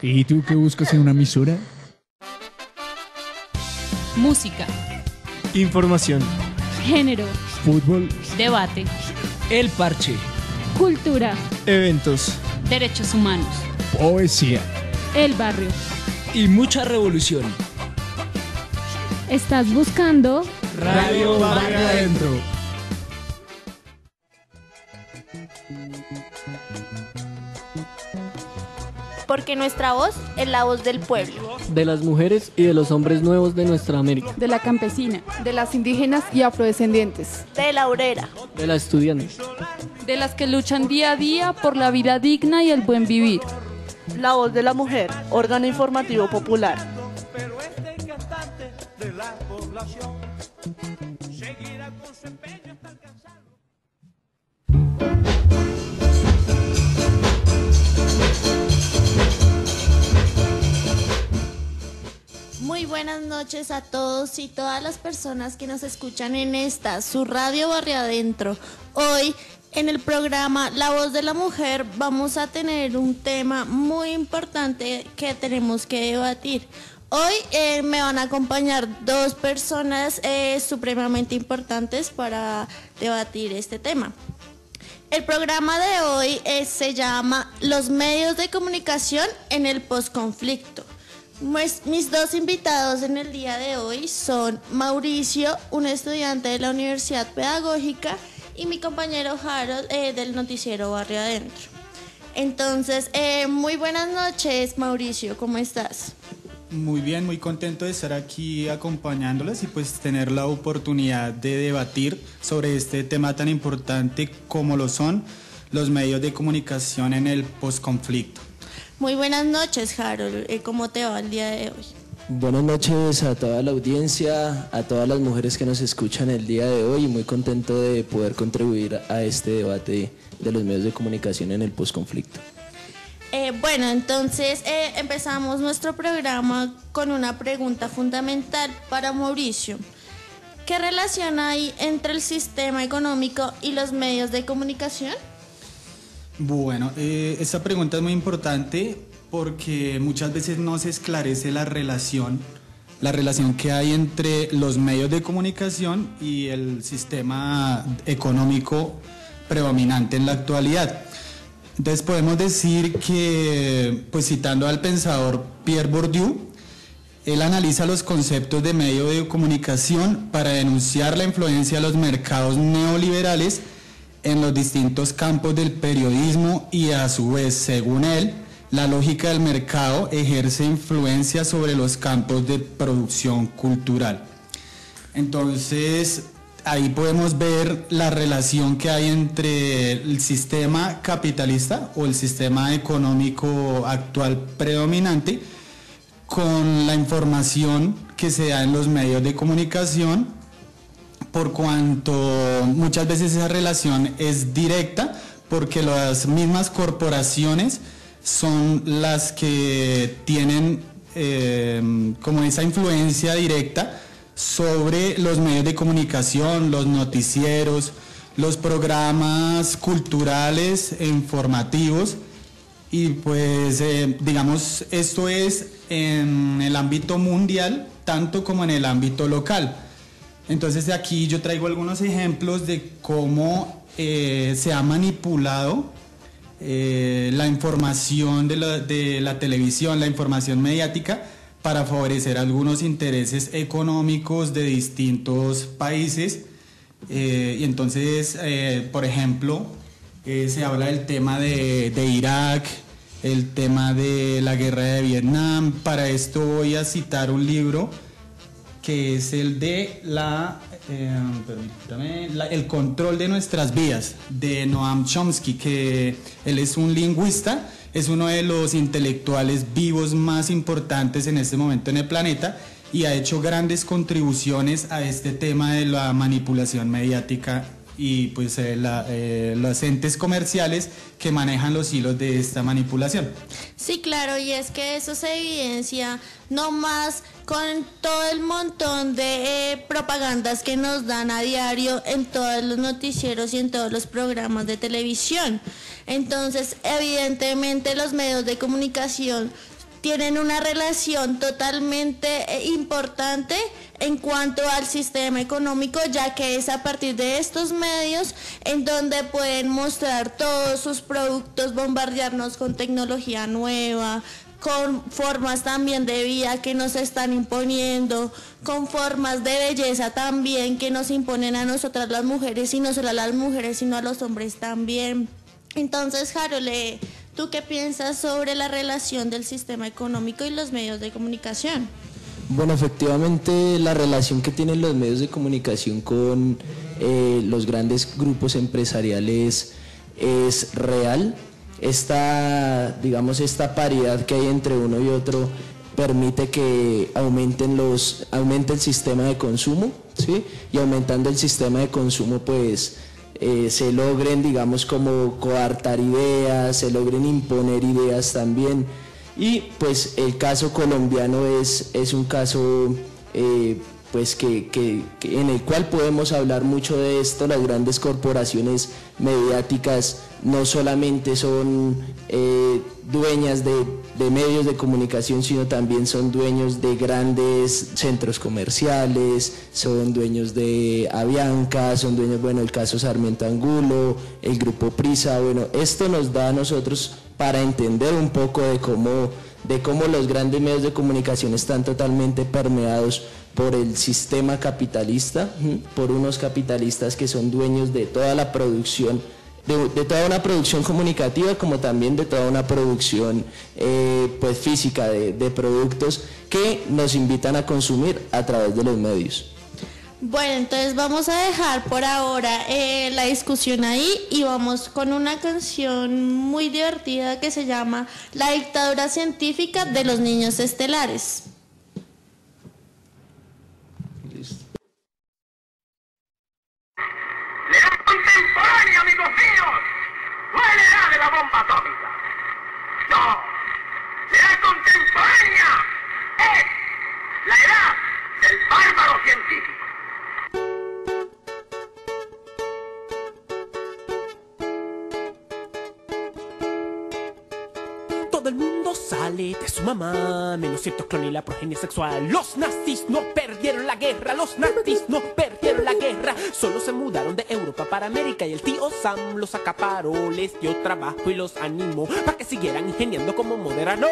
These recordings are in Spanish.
¿Y tú qué buscas en una emisora? Música, Información. género, Fútbol, debate, El Parche. cultura, Eventos. derechos humanos, poesía. el barrio. Y mucha revolución. ¿Estás buscando? Radio Barrio Adentro. Porque nuestra voz es la voz del pueblo. De las mujeres y de los hombres nuevos de nuestra América, De la campesina, de las indígenas y afrodescendientes, De la obrera. de la estudiante, de las que luchan día a día por la vida digna y el buen vivir. La voz de la mujer, órgano informativo popular. Pero este cantante de la población seguirá con su empeño hasta alcanzarlo. Muy buenas noches a todos y todas las personas que nos escuchan en esta, su radio Barrio Adentro. Hoy, en el programa La Voz de la Mujer, vamos a tener un tema muy importante que tenemos que debatir. Hoy me van a acompañar dos personas supremamente importantes para debatir este tema. El programa de hoy se llama Los medios de comunicación en el posconflicto. Mis dos invitados en el día de hoy son Mauricio, un estudiante de la Universidad Pedagógica, y mi compañero Harold del noticiero Barrio Adentro. Entonces, muy buenas noches, Mauricio, ¿cómo estás? Muy bien, muy contento de estar aquí acompañándoles y pues tener la oportunidad de debatir sobre este tema tan importante como lo son los medios de comunicación en el posconflicto. Muy buenas noches, Harold, ¿cómo te va el día de hoy? buenas noches a toda la audiencia, a todas las mujeres que nos escuchan el día de hoy, y muy contento de poder contribuir a este debate de los medios de comunicación en el posconflicto. Bueno, entonces empezamos nuestro programa con una pregunta fundamental para Mauricio. ¿Qué relación hay entre el sistema económico y los medios de comunicación? Bueno, esta pregunta es muy importante porque muchas veces no se esclarece la relación que hay entre los medios de comunicación y el sistema económico predominante en la actualidad. Entonces podemos decir que, pues citando al pensador Pierre Bourdieu, él analiza los conceptos de medio de comunicación para denunciar la influencia de los mercados neoliberales en los distintos campos del periodismo y a su vez, según él, la lógica del mercado ejerce influencia sobre los campos de producción cultural. Entonces, ahí podemos ver la relación que hay entre el sistema capitalista o el sistema económico actual predominante con la información que se da en los medios de comunicación, por cuanto muchas veces esa relación es directa porque las mismas corporaciones son las que tienen como esa influencia directa sobre los medios de comunicación, los noticieros, los programas culturales e informativos, y pues digamos esto es en el ámbito mundial tanto como en el ámbito local. Entonces de aquí yo traigo algunos ejemplos de cómo se ha manipulado la información de la televisión, la información mediática, para favorecer algunos intereses económicos de distintos países. Y entonces, por ejemplo, se habla del tema de Irak, el tema de la guerra de Vietnam. Para esto voy a citar un libro que es el de El control de nuestras vidas, de Noam Chomsky, que él es un lingüista, es uno de los intelectuales vivos más importantes en este momento en el planeta y ha hecho grandes contribuciones a este tema de la manipulación mediática y pues los entes comerciales que manejan los hilos de esta manipulación. Sí, claro, y es que eso se evidencia no más con todo el montón de propagandas que nos dan a diario en todos los noticieros y en todos los programas de televisión. Entonces, evidentemente los medios de comunicación tienen una relación totalmente importante en cuanto al sistema económico, ya que es a partir de estos medios en donde pueden mostrar todos sus productos, bombardearnos con tecnología nueva, con formas también de vida que nos están imponiendo, con formas de belleza también que nos imponen a nosotras las mujeres, y no solo a las mujeres, sino a los hombres también. Entonces, Harold, ¿tú qué piensas sobre la relación del sistema económico y los medios de comunicación? Bueno, efectivamente la relación que tienen los medios de comunicación con los grandes grupos empresariales es real. Esta paridad que hay entre uno y otro permite que aumente el sistema de consumo, ¿sí? Y aumentando el sistema de consumo, pues se logren, digamos, como coartar ideas, se logren imponer ideas también. Y pues el caso colombiano es un caso pues que en el cual podemos hablar mucho de esto. Las grandes corporaciones mediáticas no solamente son dueñas de medios de comunicación, sino también son dueños de grandes centros comerciales, son dueños de Avianca, son dueños, bueno, el caso Sarmiento Angulo, el Grupo Prisa. Bueno, esto nos da a nosotros para entender un poco de cómo los grandes medios de comunicación están totalmente permeados por el sistema capitalista, por unos capitalistas que son dueños de toda la producción, de toda una producción comunicativa, como también de toda una producción pues física de productos que nos invitan a consumir a través de los medios. Bueno, entonces vamos a dejar por ahora la discusión ahí y vamos con una canción muy divertida que se llama La dictadura científica de los niños estelares. La edad contemporánea, amigos míos, no es la edad de la bomba atómica. No, la edad contemporánea es la edad del bárbaro científico. Todo el mundo sale de su mamá, menos cierto clon y la progenie sexual. Los nazis no perdieron la guerra, los nazis no perdieron la guerra. Solo se mudaron de Europa para América y el tío Sam los acaparó, les dio trabajo y los animó para que siguieran ingeniando como moderanos.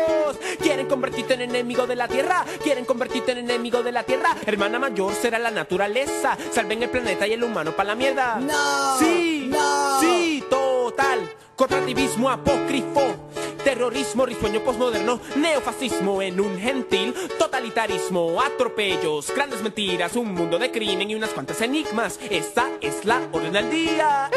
Quieren convertirte en enemigo de la tierra, quieren convertirte en enemigo de la tierra. Hermana mayor será la naturaleza, salven el planeta y el humano para la mierda. No, sí, no. Sí, total. Corporativismo apócrifo, terrorismo risueño posmoderno, neofascismo en un gentil totalitarismo, atropellos, grandes mentiras, un mundo de crimen y unas cuantas enigmas. Esta es la orden al día.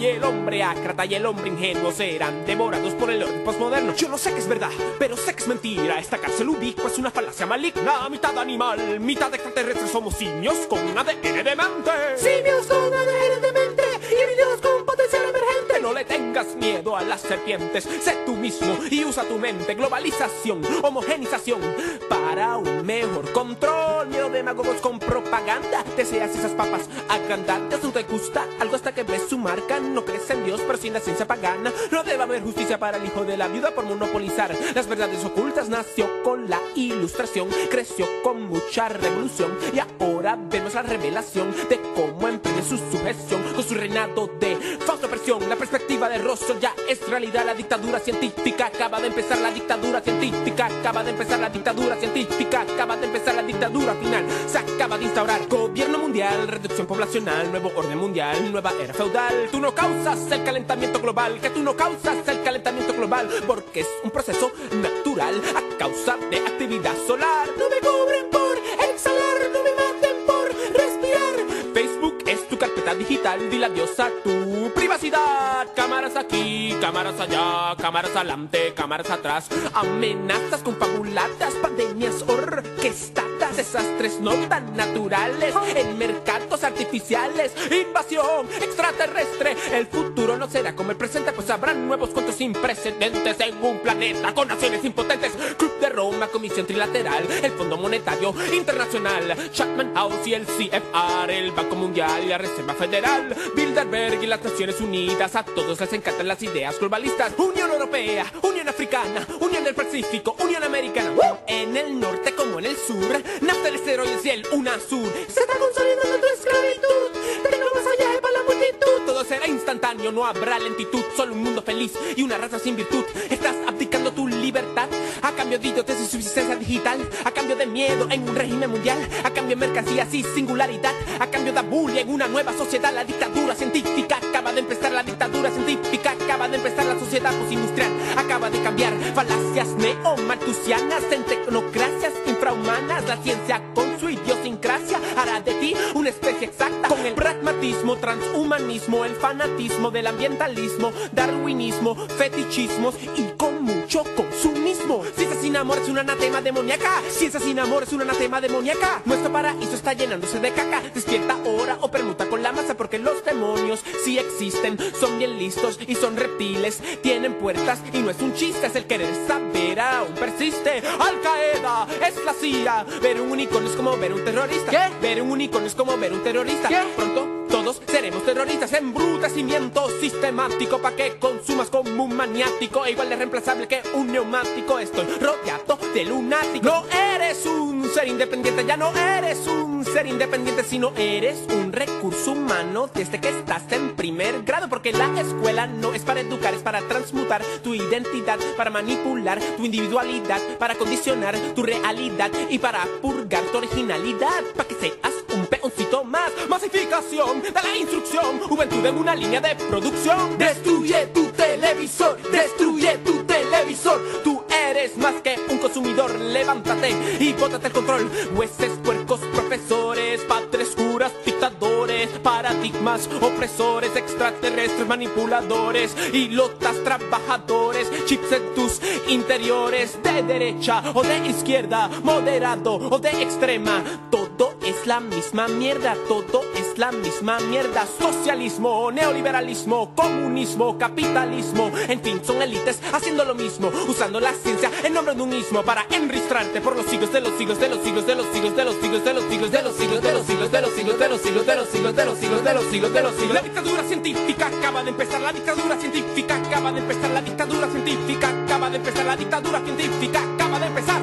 Y el hombre ácrata y el hombre ingenuo serán devorados por el orden postmoderno. Yo no sé que es verdad, pero sé que es mentira. Esta cárcel ubicua es una falacia maligna. Mitad animal, mitad extraterrestre. Somos simios con ADN de mente. Simios con ADN de mente. Híbridos con potencial emergente. No le tengas miedo a las serpientes. Sé tú mismo y usa tu mente. Globalización, homogenización para un mejor control. Miedo de demagogos con propaganda. Deseas esas papas agrandantes. No te gusta algo hasta que ves su marca. No crees en Dios, pero sin la ciencia pagana. No debe haber justicia para el hijo de la viuda por monopolizar las verdades ocultas. Nació con la ilustración, creció con mucha revolución y ahora vemos la revelación de cómo emprende su sujeción con su reinado de falsa opresión. La perspectiva de Rosso ya es realidad. La dictadura científica acaba de empezar. La dictadura científica acaba de empezar. La dictadura científica acaba de empezar. La dictadura final se acaba de instaurar. Gobierno mundial, reducción poblacional, nuevo orden mundial, nueva era feudal. Tú no causas el calentamiento global, que tú no causas el calentamiento global, porque es un proceso natural a causa de actividad solar. No me cobren por exhalar, no me maten por respirar. Facebook es tu carpeta digital, dile adiós a tu privacidad. Cámaras aquí, cámaras allá, cámaras adelante, cámaras atrás. Amenazas confabuladas, pandemias orquestadas, desastres no tan naturales en mercados artificiales, invasión extraterrestre. El futuro no será como el presente, pues habrán nuevos cuentos sin precedentes en un planeta con naciones impotentes. Club de Roma, Comisión Trilateral, el Fondo Monetario Internacional, Chatham House y el CFR, el Banco Mundial y la Reserva Federal, Bilderberg y las Naciones Unidas. A todos les encantan las ideas globalistas. Unión Europea, Unión Africana, Unión del Pacífico, Unión Americana. En el norte como en el sur, nafta, el esteroides y el UNASUR. Se está consolidando tu esclavitud, pero no más allá para la multitud. Todo será instantáneo, no habrá lentitud, solo un mundo feliz y una raza sin virtud. Estás abdicando tu libertad a cambio de idiotez y subsistencia digital, a cambio de miedo en un régimen mundial, a cambio de mercancías y singularidad, a cambio de bullying en una nueva sociedad. La dictadura científica acaba de empezar, la dictadura científica acaba de empezar. La sociedad postindustrial acaba de cambiar, falacias neomalthusianas en tecnocracias infrahumanas. La ciencia con su idiosincrasia hará de ti una especie exacta, con el pragmatismo, transhumanismo, el fanatismo del ambientalismo, darwinismo, fetichismos y con mucho consumismo. Ciencia sin amor es un anatema demoníaca, ciencia sin amor es un anatema demoníaca. Nuestro paraíso está llenándose de caca. Despierta ahora o permuta con la masa, porque los demonios sí existen, son bien listos y son reptiles, tienen puertas y no es un chiste, es el querer saber aún persiste. Al Qaeda es la CIA, ver un unicornio es como ver un terrorista. ¿Qué? Ver un unicornio es como ver un terrorista. ¿Qué? Pronto todos seremos terroristas. Embrutecimiento sistemático pa' que consumas como un maniático, igual de reemplazable que un neumático. Estoy rodeado de lunáticos. No eres un ser independiente, ya no eres un ser independiente, sino eres un recurso humano desde que estás en primer grado. Porque la escuela no es para educar, es para transmutar tu identidad, para manipular tu individualidad, para condicionar tu realidad y para purgar tu originalidad, para que seas un peoncito más. Masificación de la instrucción, juventud en una línea de producción. Destruye tu televisor, destruye tu televisor. Tú eres más que un consumidor, levántate y bótate el control. Jueces, puercos, profesores, padres, curas, dictadores, paradigmas, opresores, extraterrestres, manipuladores, ilotas, trabajadores, chips en tus interiores, de derecha o de izquierda, moderado o de extrema. Todo es la misma mierda, todo es la misma mierda. Socialismo, neoliberalismo, comunismo, capitalismo, en fin, son élites haciendo lo mismo, usando la ciencia en nombre de un mismo, para enristrarte por los siglos de los siglos de los siglos de los siglos de los siglos de los siglos de los siglos de los siglos de los siglos de los siglos de los siglos de los siglos de los siglos de los siglos. La dictadura científica acaba de empezar, la dictadura científica acaba de empezar, la dictadura científica acaba de empezar, la dictadura científica acaba de empezar.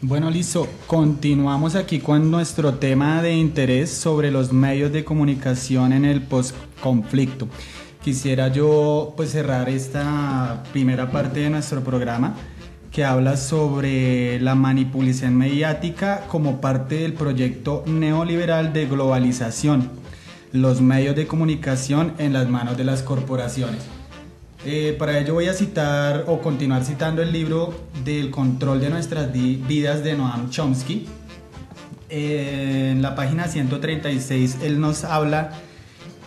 Bueno, listo. Continuamos aquí con nuestro tema de interés sobre los medios de comunicación en el postconflicto. Quisiera yo pues cerrar esta primera parte de nuestro programa que habla sobre la manipulación mediática como parte del proyecto neoliberal de globalización, los medios de comunicación en las manos de las corporaciones. Para ello voy a citar o continuar citando el libro del control de nuestras vidas de Noam Chomsky. En la página 136 él nos habla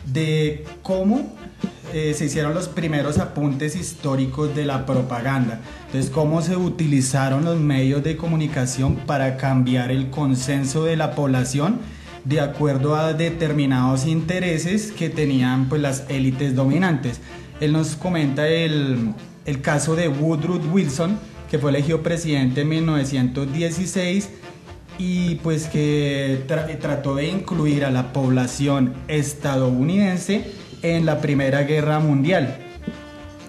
de cómo se hicieron los primeros apuntes históricos de la propaganda. Entonces, cómo se utilizaron los medios de comunicación para cambiar el consenso de la población de acuerdo a determinados intereses que tenían pues las élites dominantes. Él nos comenta el caso de Woodrow Wilson, que fue elegido presidente en 1916 y pues que trató de incluir a la población estadounidense en la Primera Guerra Mundial.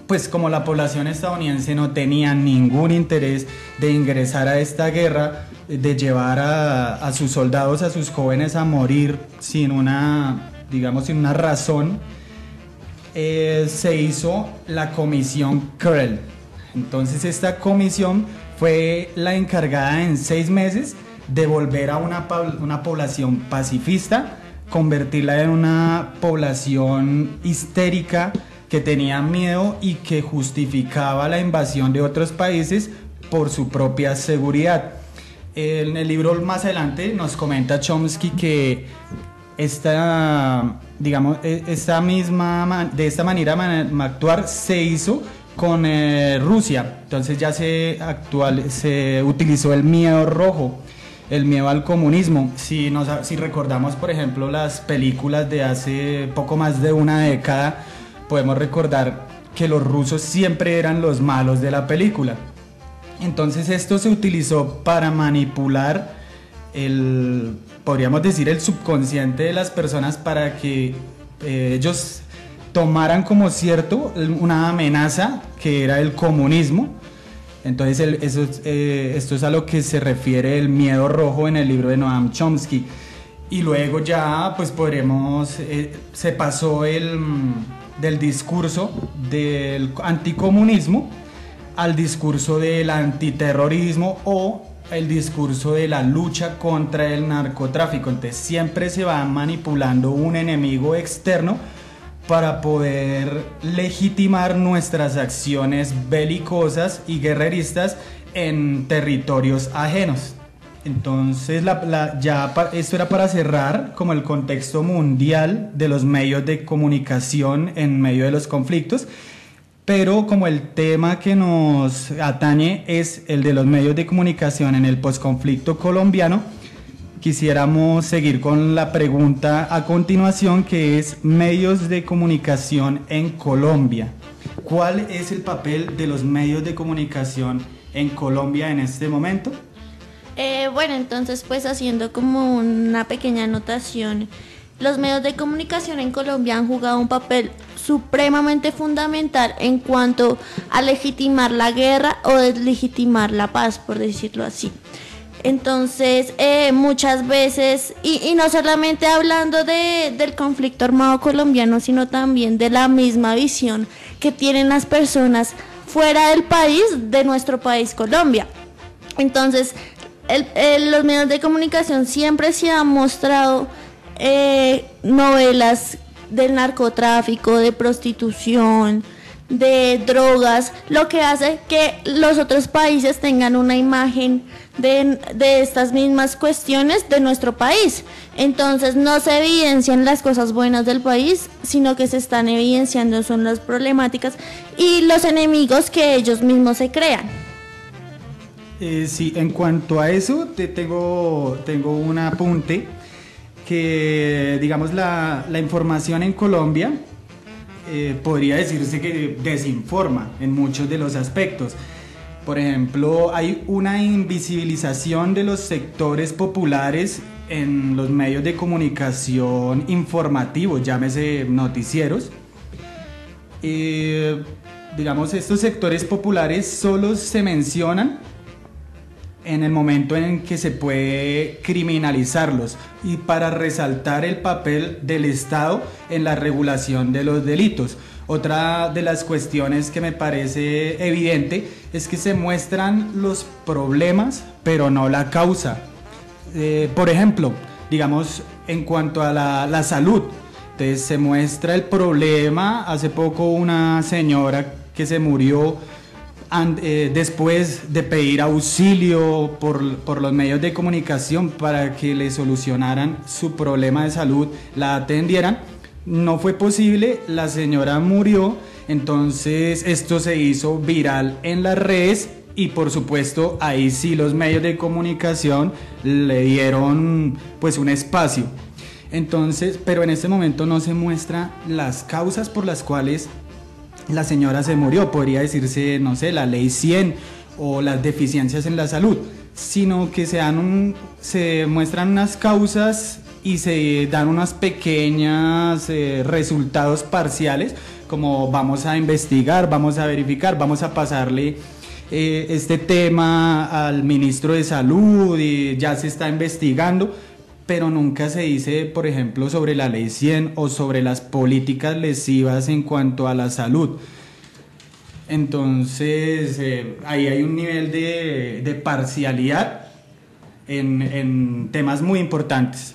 Pues como la población estadounidense no tenía ningún interés de ingresar a esta guerra, de llevar a sus soldados, a sus jóvenes a morir sin una razón, se hizo la comisión Krell. Entonces esta comisión fue la encargada en 6 meses de volver a una población pacifista, convertirla en una población histérica que tenía miedo y que justificaba la invasión de otros países por su propia seguridad. En el libro más adelante nos comenta Chomsky que de esta manera actuar se hizo con Rusia. Entonces ya se utilizó el miedo rojo, el miedo al comunismo. Si recordamos, por ejemplo, las películas de hace poco más de una década, podemos recordar que los rusos siempre eran los malos de la película. Entonces esto se utilizó para manipular podríamos decir, el subconsciente de las personas para que ellos tomaran como cierto una amenaza que era el comunismo. Entonces esto es a lo que se refiere el miedo rojo en el libro de Noam Chomsky. Y luego ya pues se pasó del discurso del anticomunismo al discurso del antiterrorismo o el discurso de la lucha contra el narcotráfico. Entonces siempre se va manipulando un enemigo externo para poder legitimar nuestras acciones belicosas y guerreristas en territorios ajenos. Entonces esto era para cerrar como el contexto mundial de los medios de comunicación en medio de los conflictos, pero como el tema que nos atañe es el de los medios de comunicación en el posconflicto colombiano, quisiéramos seguir con la pregunta a continuación, que es medios de comunicación en Colombia. ¿Cuál es el papel de los medios de comunicación en Colombia en este momento? Bueno, entonces pues haciendo como una pequeña anotación, los medios de comunicación en Colombia han jugado un papel supremamente fundamental en cuanto a legitimar la guerra o deslegitimar la paz, por decirlo así. Entonces, muchas veces, y no solamente hablando del conflicto armado colombiano, sino también de la misma visión que tienen las personas fuera del país, de nuestro país Colombia. Entonces, los medios de comunicación siempre se han mostrado novelas del narcotráfico, de prostitución, de drogas, lo que hace que los otros países tengan una imagen de estas mismas cuestiones de nuestro país. Entonces no se evidencian las cosas buenas del país, sino que se están evidenciando son las problemáticas y los enemigos que ellos mismos se crean. Sí, en cuanto a eso, tengo un apunte que, digamos, la información en Colombia podría decirse que desinforma en muchos de los aspectos. Por ejemplo, hay una invisibilización de los sectores populares en los medios de comunicación informativos, llámese noticieros. Digamos, estos sectores populares solo se mencionan en el momento en que se puede criminalizarlos y para resaltar el papel del Estado en la regulación de los delitos. Otra de las cuestiones que me parece evidente es que se muestran los problemas, pero no la causa. Por ejemplo, digamos, en cuanto a la salud, entonces se muestra el problema. Hace poco una señora que se murió después de pedir auxilio por los medios de comunicación para que le solucionaran su problema de salud, la atendieran. No fue posible, la señora murió, entonces esto se hizo viral en las redes y por supuesto ahí sí los medios de comunicación le dieron pues un espacio. Entonces, pero en este momento no se muestra las causas por las cuales la señora se murió, podría decirse, no sé, la ley 100 o las deficiencias en la salud, sino que se muestran unas causas y se dan unos pequeños resultados parciales, como vamos a investigar, vamos a verificar, vamos a pasarle este tema al ministro de Salud y ya se está investigando, pero nunca se dice, por ejemplo, sobre la ley 100 o sobre las políticas lesivas en cuanto a la salud. Entonces, ahí hay un nivel de parcialidad en temas muy importantes.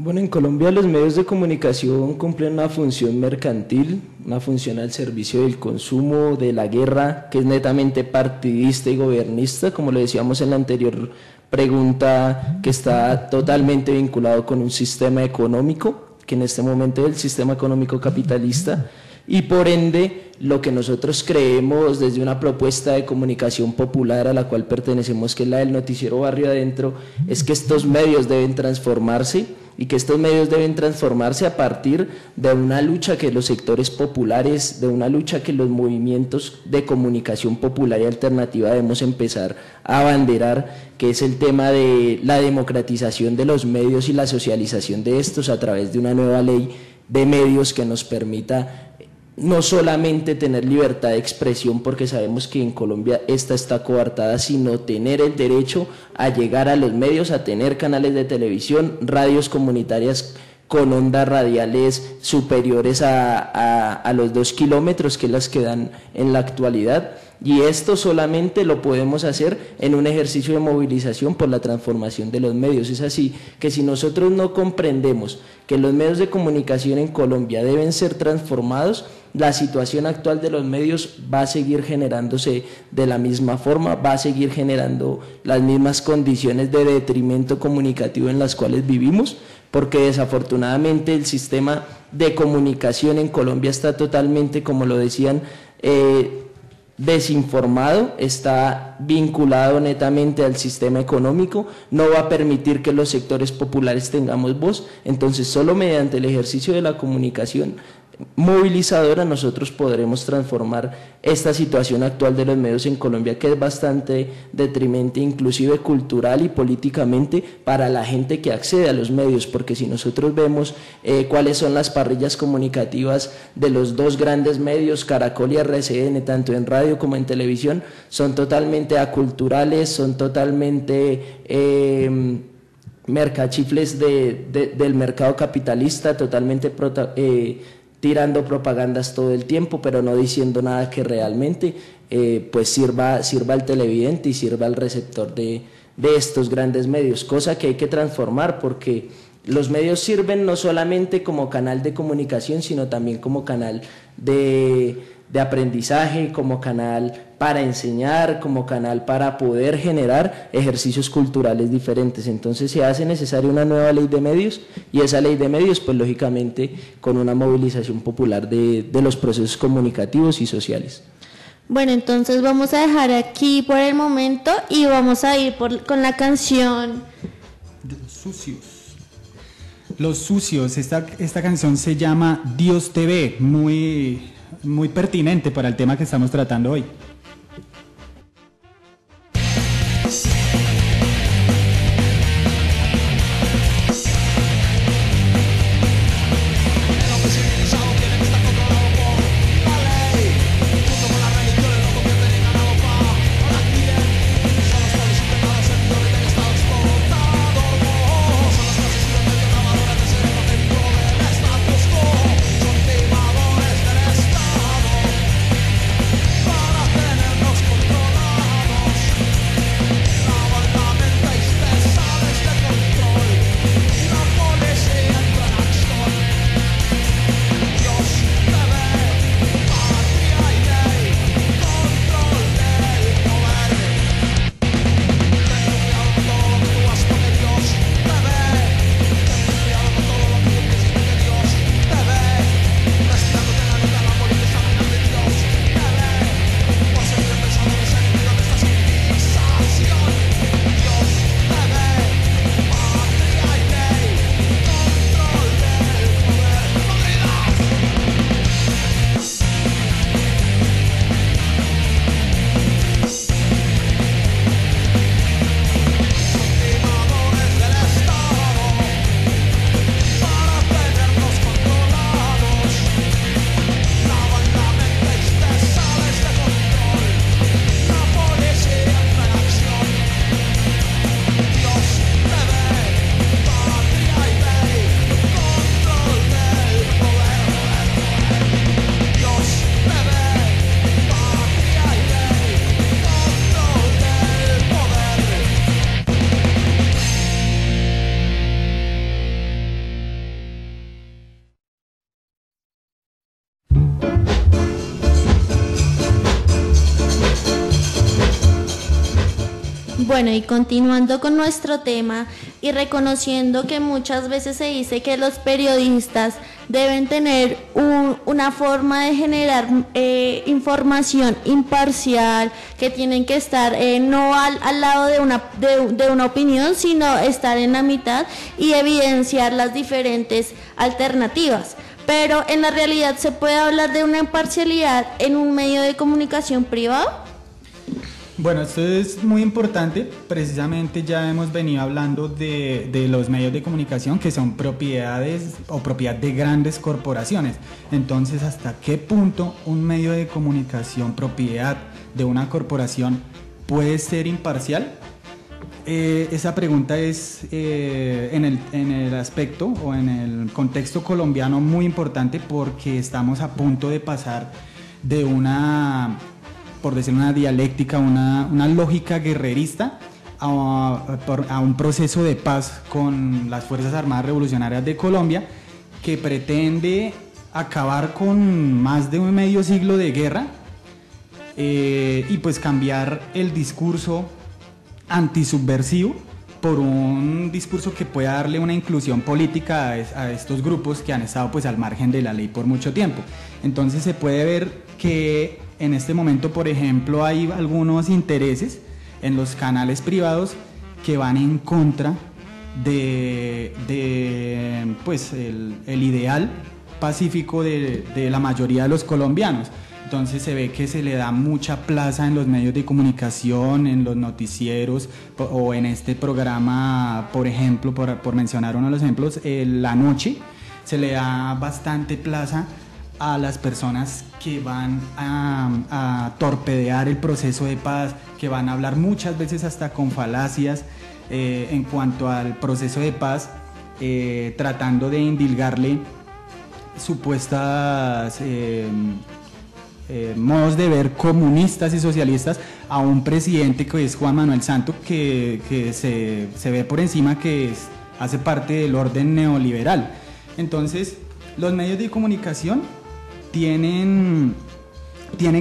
Bueno, en Colombia los medios de comunicación cumplen una función mercantil, una función al servicio del consumo, de la guerra, que es netamente partidista y gobernista, como lo decíamos en la anterior pregunta, que está totalmente vinculado con un sistema económico, que en este momento es el sistema económico capitalista, y por ende lo que nosotros creemos desde una propuesta de comunicación popular a la cual pertenecemos, que es la del noticiero Barrio Adentro, es que estos medios deben transformarse y que estos medios deben transformarse a partir de una lucha que los sectores populares, de una lucha que los movimientos de comunicación popular y alternativa debemos empezar a abanderar, que es el tema de la democratización de los medios y la socialización de estos a través de una nueva ley de medios que nos permita no solamente tener libertad de expresión, porque sabemos que en Colombia esta está coartada, sino tener el derecho a llegar a los medios, a tener canales de televisión, radios comunitarias con ondas radiales superiores a los 2 kilómetros, que las que dan en la actualidad. Y esto solamente lo podemos hacer en un ejercicio de movilización por la transformación de los medios. Es así que si nosotros no comprendemos que los medios de comunicación en Colombia deben ser transformados, la situación actual de los medios va a seguir generándose de la misma forma, va a seguir generando las mismas condiciones de detrimento comunicativo en las cuales vivimos, porque desafortunadamente el sistema de comunicación en Colombia está totalmente, como lo decían, desinformado, está vinculado netamente al sistema económico, no va a permitir que los sectores populares tengamos voz. Entonces solo mediante el ejercicio de la comunicación movilizadora nosotros podremos transformar esta situación actual de los medios en Colombia, que es bastante detrimente inclusive cultural y políticamente para la gente que accede a los medios, porque si nosotros vemos cuáles son las parrillas comunicativas de los dos grandes medios, Caracol y RCN, tanto en radio como en televisión, son totalmente aculturales, son totalmente mercachifles del mercado capitalista, totalmente tirando propagandas todo el tiempo, pero no diciendo nada que realmente pues sirva al televidente y sirva al receptor de estos grandes medios, cosa que hay que transformar, porque los medios sirven no solamente como canal de comunicación, sino también como canal de aprendizaje, como canal para enseñar, como canal para poder generar ejercicios culturales diferentes. Entonces se hace necesaria una nueva ley de medios, y esa ley de medios pues lógicamente con una movilización popular de los procesos comunicativos y sociales. Bueno, entonces vamos a dejar aquí por el momento y vamos a ir con la canción de Los Sucios. Los Sucios, esta canción se llama Dios te ve, muy pertinente para el tema que estamos tratando hoy. Para Bueno, y continuando con nuestro tema y reconociendo que muchas veces se dice que los periodistas deben tener una forma de generar información imparcial, que tienen que estar no al lado de una opinión, sino estar en la mitad y evidenciar las diferentes alternativas. Pero en la realidad, ¿se puede hablar de una imparcialidad en un medio de comunicación privado? Bueno, esto es muy importante. Precisamente ya hemos venido hablando de los medios de comunicación que son propiedades o propiedad de grandes corporaciones. Entonces, ¿hasta qué punto un medio de comunicación propiedad de una corporación puede ser imparcial? Esa pregunta es en el aspecto o en el contexto colombiano muy importante, porque estamos a punto de pasar de por decir una dialéctica, una lógica guerrerista a un proceso de paz con las Fuerzas Armadas Revolucionarias de Colombia, que pretende acabar con más de un medio siglo de guerra y pues cambiar el discurso antisubversivo por un discurso que pueda darle una inclusión política a estos grupos que han estado pues al margen de la ley por mucho tiempo. Entonces se puede ver que en este momento, por ejemplo, hay algunos intereses en los canales privados que van en contra de pues el ideal pacífico de la mayoría de los colombianos. Entonces se ve que se le da mucha plaza en los medios de comunicación, en los noticieros o en este programa, por ejemplo, por mencionar uno de los ejemplos, La Noche, se le da bastante plaza a las personas que van a torpedear el proceso de paz, que van a hablar muchas veces hasta con falacias en cuanto al proceso de paz, tratando de indilgarle supuestas modos de ver comunistas y socialistas a un presidente que es Juan Manuel Santos, que se ve por encima que hace parte del orden neoliberal. Entonces, los medios de comunicación tienen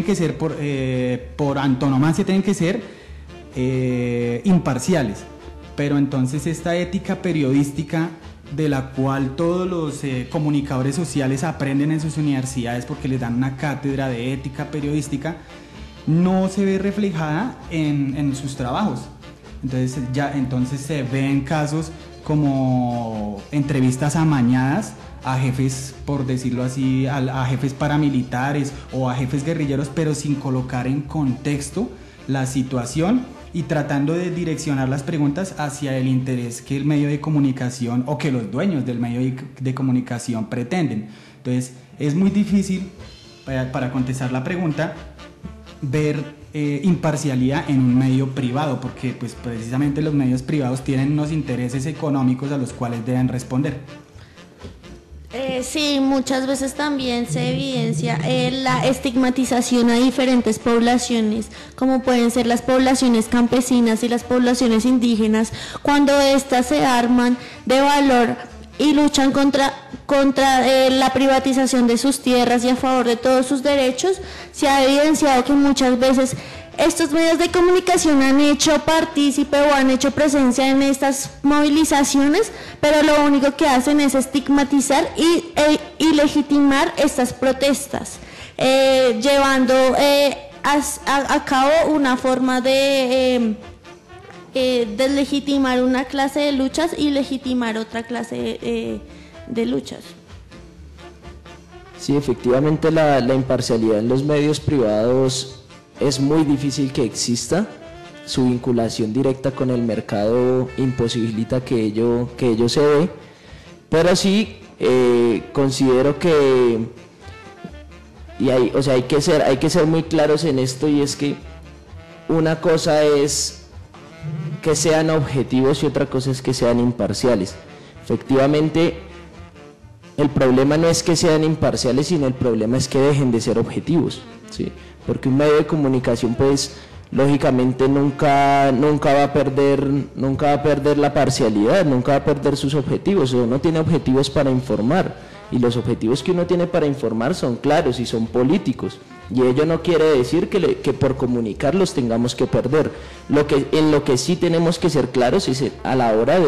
que ser por antonomasia, tienen que ser imparciales, pero entonces esta ética periodística de la cual todos los comunicadores sociales aprenden en sus universidades porque les dan una cátedra de ética periodística, no se ve reflejada en sus trabajos. Entonces se ven casos como entrevistas amañadas a jefes, por decirlo así, a jefes paramilitares o a jefes guerrilleros, pero sin colocar en contexto la situación y tratando de direccionar las preguntas hacia el interés que el medio de comunicación o que los dueños del medio de comunicación pretenden. Entonces es muy difícil, para contestar la pregunta, ver imparcialidad en un medio privado, porque pues precisamente los medios privados tienen unos intereses económicos a los cuales deben responder. Sí, muchas veces también se evidencia la estigmatización a diferentes poblaciones, como pueden ser las poblaciones campesinas y las poblaciones indígenas, cuando éstas se arman de valor y luchan contra la privatización de sus tierras y a favor de todos sus derechos. Se ha evidenciado que muchas veces estos medios de comunicación han hecho partícipe o han hecho presencia en estas movilizaciones, pero lo único que hacen es estigmatizar y legitimar estas protestas, llevando a cabo una forma de deslegitimar una clase de luchas y legitimar otra clase de luchas. Sí, efectivamente la imparcialidad en los medios privados es muy difícil que exista. Su vinculación directa con el mercado imposibilita que ello se dé, pero sí considero que hay que ser muy claros en esto, y es que una cosa es que sean objetivos y otra cosa es que sean imparciales. Efectivamente, el problema no es que sean imparciales, sino el problema es que dejen de ser objetivos, ¿sí? Porque un medio de comunicación, pues, lógicamente nunca va a perder la parcialidad, nunca va a perder sus objetivos. Uno tiene objetivos para informar, y los objetivos que uno tiene para informar son claros y son políticos. Y ello no quiere decir que por comunicar los tengamos que perder. En lo que sí tenemos que ser claros es a la hora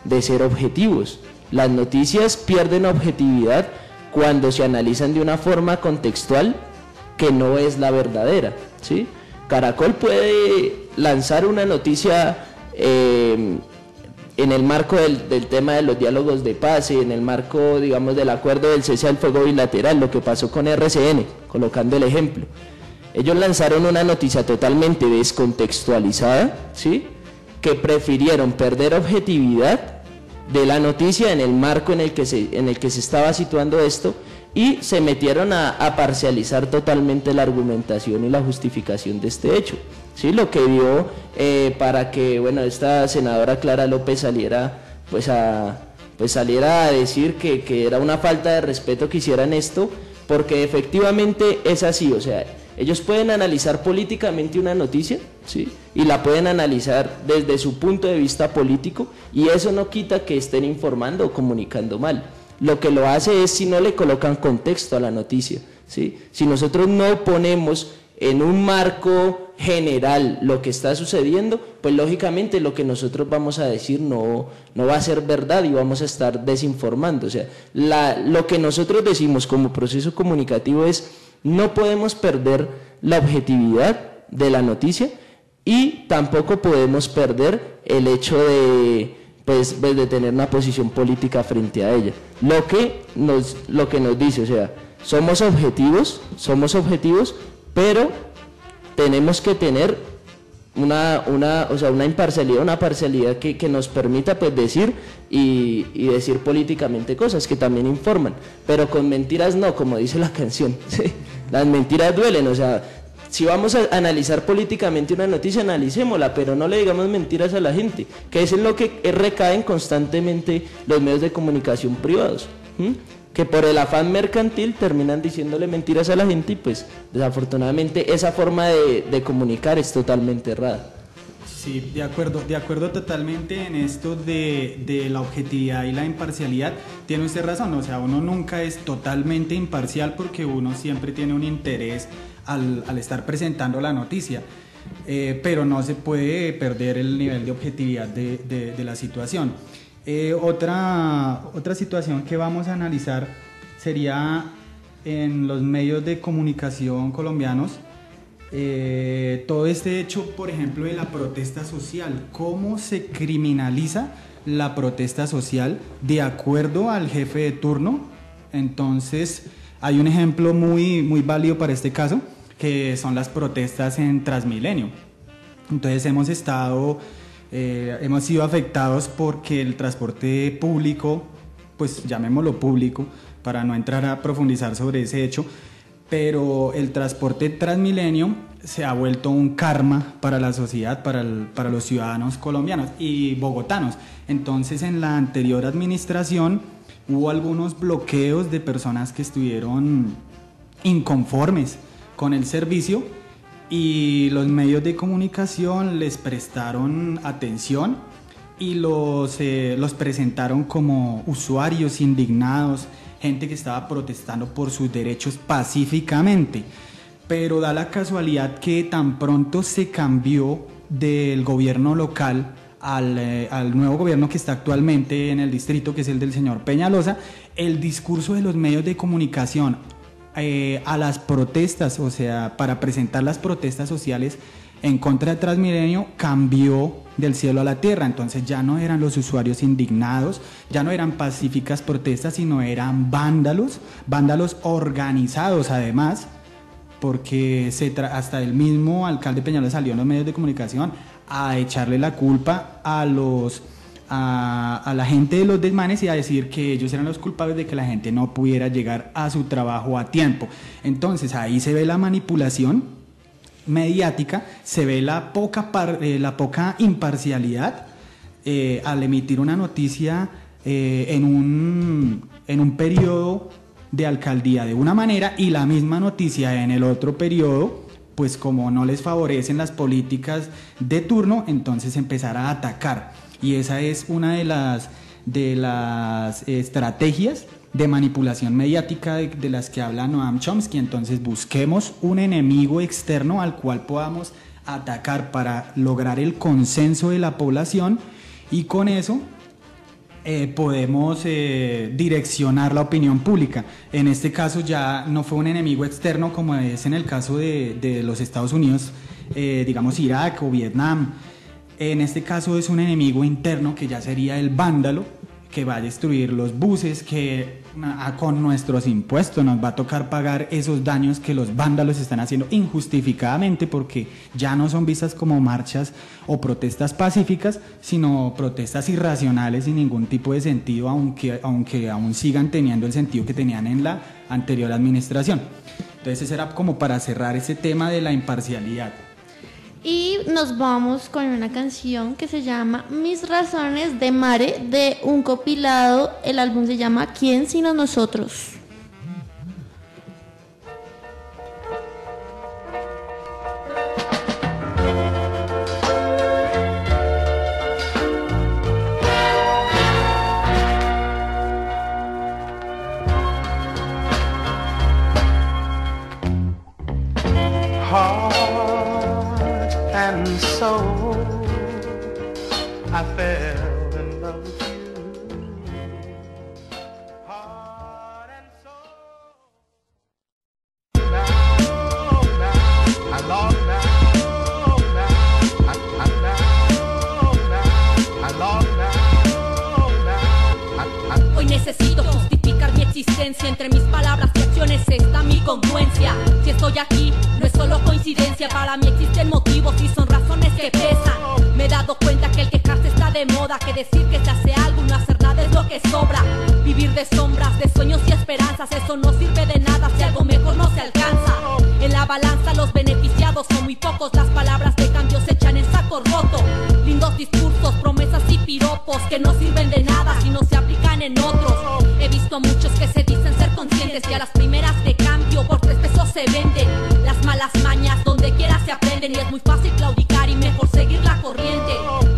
de ser objetivos. Las noticias pierden objetividad cuando se analizan de una forma contextual que no es la verdadera, ¿sí? Caracol puede lanzar una noticia en el marco del tema de los diálogos de paz y en el marco, digamos, del acuerdo del cese al fuego bilateral, lo que pasó con RCN, colocando el ejemplo. Ellos lanzaron una noticia totalmente descontextualizada, ¿sí? Que prefirieron perder objetividad de la noticia en el marco en el que se estaba situando esto, y se metieron a parcializar totalmente la argumentación y la justificación de este hecho, ¿sí? Lo que dio para que, bueno, esta senadora Clara López saliera a decir que era una falta de respeto que hicieran esto, porque efectivamente es así. O sea, ellos pueden analizar políticamente una noticia, ¿sí? Y la pueden analizar desde su punto de vista político, y eso no quita que estén informando o comunicando mal. Lo que lo hace es si no le colocan contexto a la noticia, ¿sí? Si nosotros no ponemos en un marco general lo que está sucediendo, pues lógicamente lo que nosotros vamos a decir no va a ser verdad y vamos a estar desinformando. O sea, lo que nosotros decimos como proceso comunicativo es: no podemos perder la objetividad de la noticia y tampoco podemos perder el hecho de tener una posición política frente a ella. Lo que nos dice, o sea, somos objetivos, pero tenemos que tener una imparcialidad, una parcialidad que nos permita pues decir y decir políticamente cosas que también informan, pero con mentiras no, como dice la canción, ¿sí? Las mentiras duelen. O sea, si vamos a analizar políticamente una noticia, analicémosla, pero no le digamos mentiras a la gente, que es en lo que recaen constantemente los medios de comunicación privados, que por el afán mercantil terminan diciéndole mentiras a la gente, y pues desafortunadamente esa forma de comunicar es totalmente errada. Sí, de acuerdo totalmente en esto de la objetividad y la imparcialidad. Tiene usted razón, o sea, uno nunca es totalmente imparcial porque uno siempre tiene un interés al estar presentando la noticia, pero no se puede perder el nivel de objetividad de la situación. Otra situación que vamos a analizar sería en los medios de comunicación colombianos. Todo este hecho, por ejemplo, de la protesta social, cómo se criminaliza la protesta social de acuerdo al jefe de turno. Entonces, hay un ejemplo muy válido para este caso, que son las protestas en Transmilenio. Entonces, hemos sido afectados porque el transporte público, pues llamémoslo público, para no entrar a profundizar sobre ese hecho, pero el transporte Transmilenio se ha vuelto un karma para la sociedad, para los ciudadanos colombianos y bogotanos. Entonces, en la anterior administración hubo algunos bloqueos de personas que estuvieron inconformes con el servicio, y los medios de comunicación les prestaron atención y los presentaron como usuarios indignados, gente que estaba protestando por sus derechos pacíficamente. Pero da la casualidad que tan pronto se cambió del gobierno local al nuevo gobierno que está actualmente en el distrito, que es el del señor Peñalosa, el discurso de los medios de comunicación a las protestas, o sea, para presentar las protestas sociales en contra de Transmilenio, cambió del cielo a la tierra. Entonces ya no eran los usuarios indignados, ya no eran pacíficas protestas, sino eran vándalos organizados además, porque hasta el mismo alcalde Peñalosa salió en los medios de comunicación a echarle la culpa a la gente de los desmanes y a decir que ellos eran los culpables de que la gente no pudiera llegar a su trabajo a tiempo. Entonces ahí se ve la manipulación mediática, se ve la poca imparcialidad al emitir una noticia en un periodo de alcaldía de una manera, y la misma noticia en el otro periodo, pues como no les favorecen las políticas de turno, entonces empezar a atacar. Y esa es una de las estrategias de manipulación mediática de las que habla Noam Chomsky. Entonces busquemos un enemigo externo al cual podamos atacar para lograr el consenso de la población, y con eso podemos direccionar la opinión pública. En este caso ya no fue un enemigo externo como es en el caso de los Estados Unidos, digamos Irak o Vietnam. En este caso es un enemigo interno, que ya sería el vándalo, que va a destruir los buses, que con nuestros impuestos nos va a tocar pagar esos daños que los vándalos están haciendo injustificadamente, porque ya no son vistas como marchas o protestas pacíficas, sino protestas irracionales sin ningún tipo de sentido, aunque aún sigan teniendo el sentido que tenían en la anterior administración. Entonces ese era como para cerrar ese tema de la imparcialidad. Y nos vamos con una canción que se llama Mis Razones de Mare, de un compilado. El álbum se llama ¿Quién sino nosotros? And so I fell in love with you. Heart and soul. Now, I love now. Hoy necesito justificar mi existencia. Entre mis palabras y acciones está mi congruencia. Si estoy aquí, no es solo coincidencia. Para mí existen motivos y son razones que pesan. Me he dado cuenta que el quejarse está de moda, que decir que se hace algo y no hacer nada es lo que sobra. Vivir de sombras, de sueños y esperanzas, eso no sirve de nada si algo mejor no se alcanza. En la balanza los beneficiados son muy pocos. Las palabras de cambio se echan en saco roto. Lindos discursos, promesas y piropos que no sirven de nada si no se aplican en otros. He visto a muchos que se dicen ser conscientes y a las primeras de cambio por 3 pesos se venden. Las malas mañas donde quiera se aprenden y es muy fácil claudicar y mejor seguir la corriente.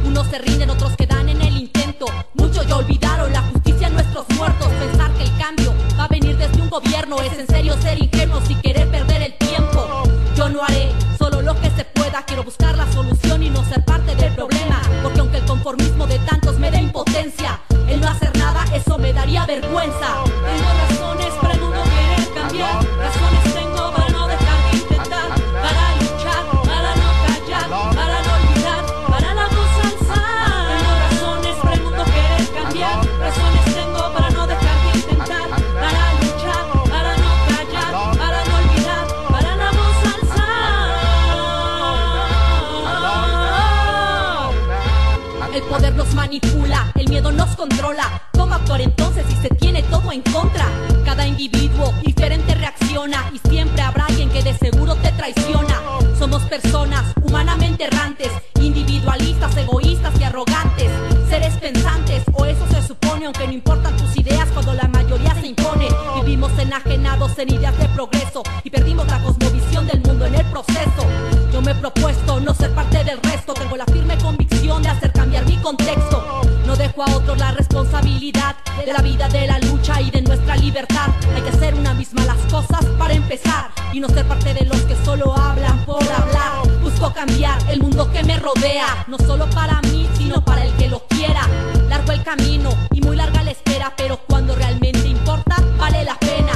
Unos se rinden, otros quedan en el intento. Muchos ya olvidaron la justicia a nuestros muertos. Pensar que el cambio va a venir desde un gobierno es en serio ser ingenuos y querer perder el tiempo. Yo no haré solo lo que se pueda, quiero buscar la solución y no ser parte del problema. Porque aunque el conformismo de tantos me dé impotencia, el no hacer nada, eso me daría vergüenza. Tengo razones para no querer cambiar, razones tengo para no dejar de intentar, para luchar, para no callar, para no olvidar, para la voz alzar. Tengo razones para no querer cambiar, razones tengo para no dejar de intentar, para luchar, para no callar, para no olvidar, para la voz alzar. El poder nos manipula, el miedo nos controla. ¿Cómo actuar entonces si se tiene todo en contra? Cada individuo diferente reacciona y siempre habrá alguien que de seguro te traiciona. Somos personas humanamente errantes, individualistas, egoístas y arrogantes. Seres pensantes, o eso se supone, aunque no importan tus ideas cuando la mayoría se impone. Vivimos enajenados en ideas de progreso y perdimos la cosmovisión del mundo en el proceso. Yo me he propuesto no ser parte del resto, tengo la firme convicción de hacer cambiar mi contexto. No dejo a otros la responsabilidad de la vida, de la lucha y de nuestra libertad. Hay que hacer una misma las cosas para empezar y no ser parte de los que solo hablan por hablar. Busco cambiar el mundo que me rodea, no solo para mí, sino para el que lo quiera. Largo el camino y muy larga la espera, pero cuando realmente importa, vale la pena.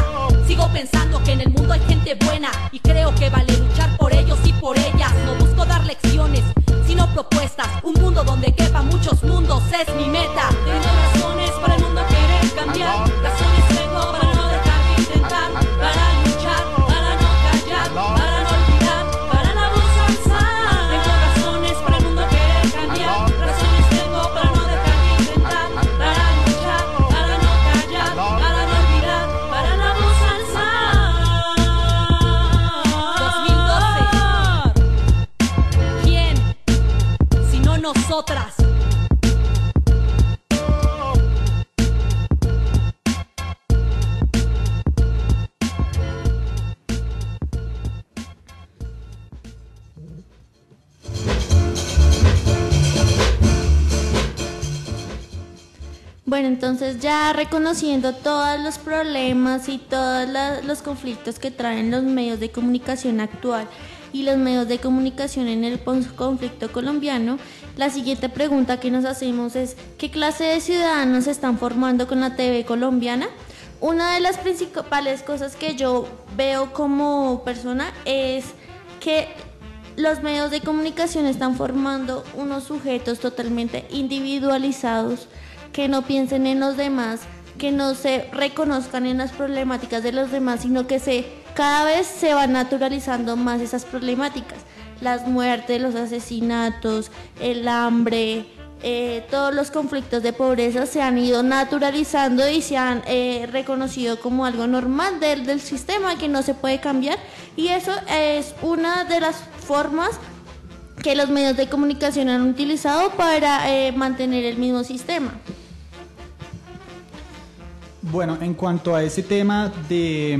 Sigo pensando que en el mundo hay gente buena y creo que vale luchar por ellos y por ellas. No busco dar lecciones, sino propuestas. Un mundo donde quepa muchos mundos es mi meta. Tengo razones para el mundo querer cambiar, razones tengo para no dejar de intentar, para luchar, para no callar, para no olvidar, para la voz alzar. Tengo razones para el mundo querer cambiar, razones tengo para no dejar de intentar, para luchar, para no callar, para no olvidar, para la voz alzar. 2012. ¿Quién? Si no nosotras. Bueno, entonces ya reconociendo todos los problemas y todos los conflictos que traen los medios de comunicación actual y los medios de comunicación en el conflicto colombiano, la siguiente pregunta que nos hacemos es: ¿qué clase de ciudadanos se están formando con la TV colombiana? Una de las principales cosas que yo veo como persona es que los medios de comunicación están formando unos sujetos totalmente individualizados, que no piensen en los demás, que no se reconozcan en las problemáticas de los demás, sino que cada vez se van naturalizando más esas problemáticas. Las muertes, los asesinatos, el hambre, todos los conflictos de pobreza se han ido naturalizando y se han reconocido como algo normal del sistema que no se puede cambiar, y eso es una de las formas que los medios de comunicación han utilizado para mantener el mismo sistema. Bueno, en cuanto a ese tema de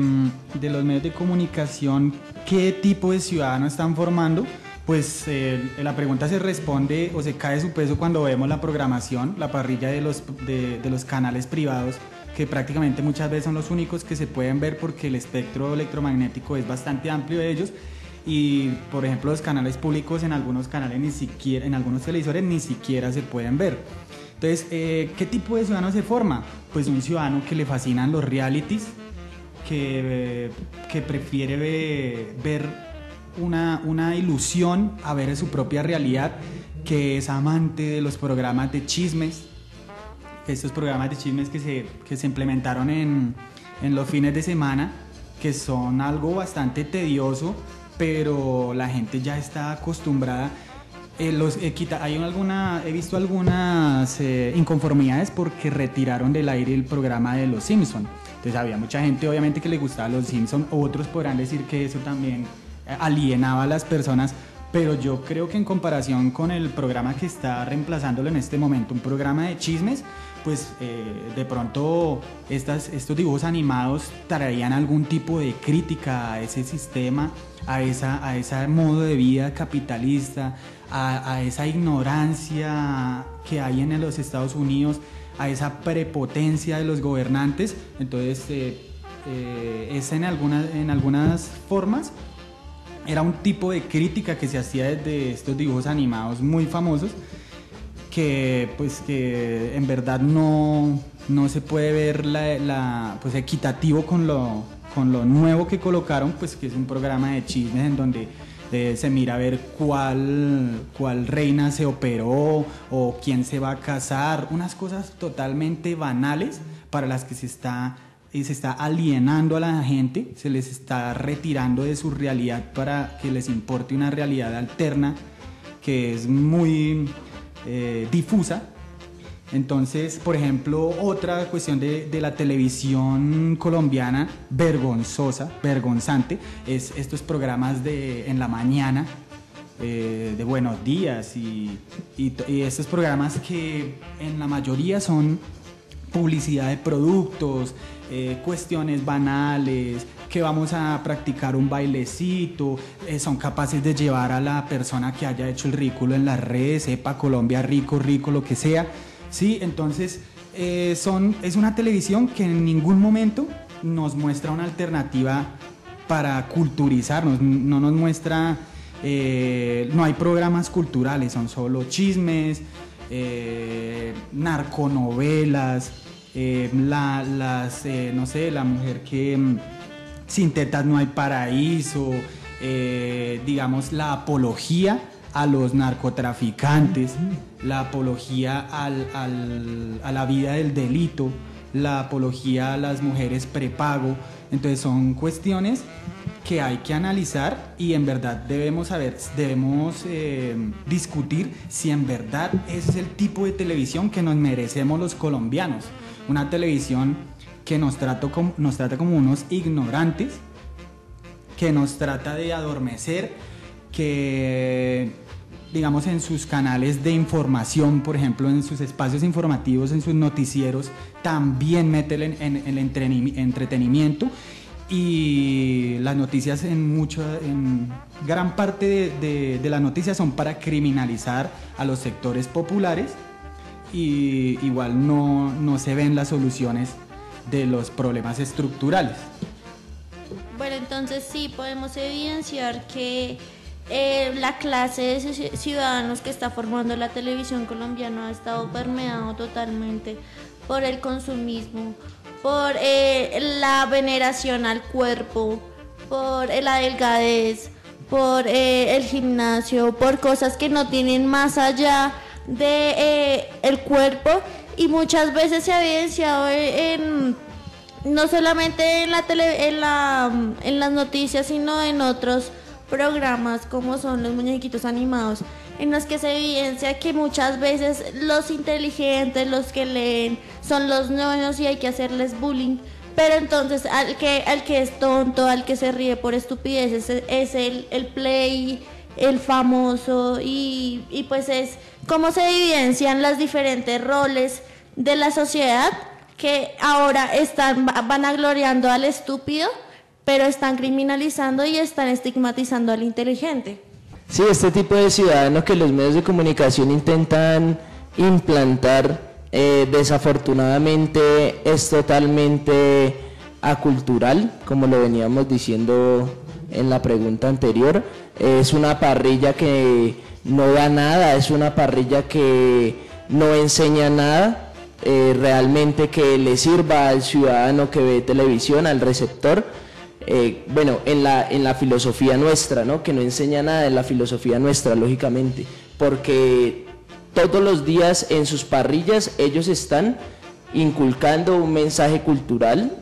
los medios de comunicación, ¿qué tipo de ciudadanos están formando? Pues la pregunta se responde o se cae su peso cuando vemos la programación, la parrilla de los canales privados, que prácticamente muchas veces son los únicos que se pueden ver porque el espectro electromagnético es bastante amplio de ellos, y por ejemplo los canales públicos en algunos canales en algunos televisores ni siquiera se pueden ver. Entonces, ¿qué tipo de ciudadano se forma? Pues un ciudadano que le fascinan los realities, que prefiere ver una ilusión a ver su propia realidad, que es amante de los programas de chismes, estos programas de chismes que se implementaron en los fines de semana, que son algo bastante tedioso, pero la gente ya está acostumbrada. He visto algunas inconformidades porque retiraron del aire el programa de Los Simpson. Entonces había mucha gente obviamente que le gustaba Los Simpson, otros podrán decir que eso también alienaba a las personas, pero yo creo que en comparación con el programa que está reemplazándolo en este momento, un programa de chismes, pues de pronto estos dibujos animados traían algún tipo de crítica a ese sistema, a ese modo de vida capitalista, a esa ignorancia que hay en los Estados Unidos, a esa prepotencia de los gobernantes. Entonces en algunas formas era un tipo de crítica que se hacía desde estos dibujos animados muy famosos, que en verdad no se puede ver pues equitativo con lo nuevo que colocaron, pues que es un programa de chismes en donde se mira a ver cuál reina se operó o quién se va a casar, unas cosas totalmente banales para las que se está alienando a la gente, se les está retirando de su realidad para que les importe una realidad alterna que es muy difusa. Entonces, por ejemplo, otra cuestión de la televisión colombiana vergonzante, es estos programas en la mañana, de Buenos Días y estos programas que en la mayoría son publicidad de productos, cuestiones banales, que vamos a practicar un bailecito, son capaces de llevar a la persona que haya hecho el ridículo en las redes, sepa Colombia rico, lo que sea. Sí, entonces es una televisión que en ningún momento nos muestra una alternativa para culturizarnos, no nos muestra, no hay programas culturales, son solo chismes, narconovelas, no sé, la mujer que sin tetas no hay paraíso, digamos la apología a los narcotraficantes, la apología a la vida del delito, la apología a las mujeres prepago. Entonces son cuestiones que hay que analizar y en verdad debemos discutir si en verdad ese es el tipo de televisión que nos merecemos los colombianos. Una televisión que nos trata como unos ignorantes, que nos trata de adormecer, que digamos en sus canales de información, por ejemplo en sus espacios informativos, en sus noticieros, también mete el entretenimiento, y las noticias en gran parte de las noticias son para criminalizar a los sectores populares y igual no se ven las soluciones de los problemas estructurales. Bueno, entonces sí podemos evidenciar que la clase de ciudadanos que está formando la televisión colombiana ha estado permeado totalmente por el consumismo, por la veneración al cuerpo, por la delgadez, por el gimnasio, por cosas que no tienen más allá de el cuerpo, y muchas veces se ha evidenciado no solamente en las noticias, sino en otros programas como son los muñequitos animados, en los que se evidencia que muchas veces los inteligentes, los que leen, son los ñoños y hay que hacerles bullying. Pero entonces al que es tonto, al que se ríe por estupideces, es el play, el famoso, y pues es cómo se evidencian los diferentes roles de la sociedad, que ahora van agloriando al estúpido, pero están criminalizando y están estigmatizando al inteligente. Sí, este tipo de ciudadano que los medios de comunicación intentan implantar, desafortunadamente es totalmente acultural, como lo veníamos diciendo en la pregunta anterior. Es una parrilla que no da nada, es una parrilla que no enseña nada realmente que le sirva al ciudadano que ve televisión, al receptor. Bueno, en la filosofía nuestra, ¿no? Que no enseña nada en la filosofía nuestra, lógicamente, porque todos los días en sus parrillas ellos están inculcando un mensaje cultural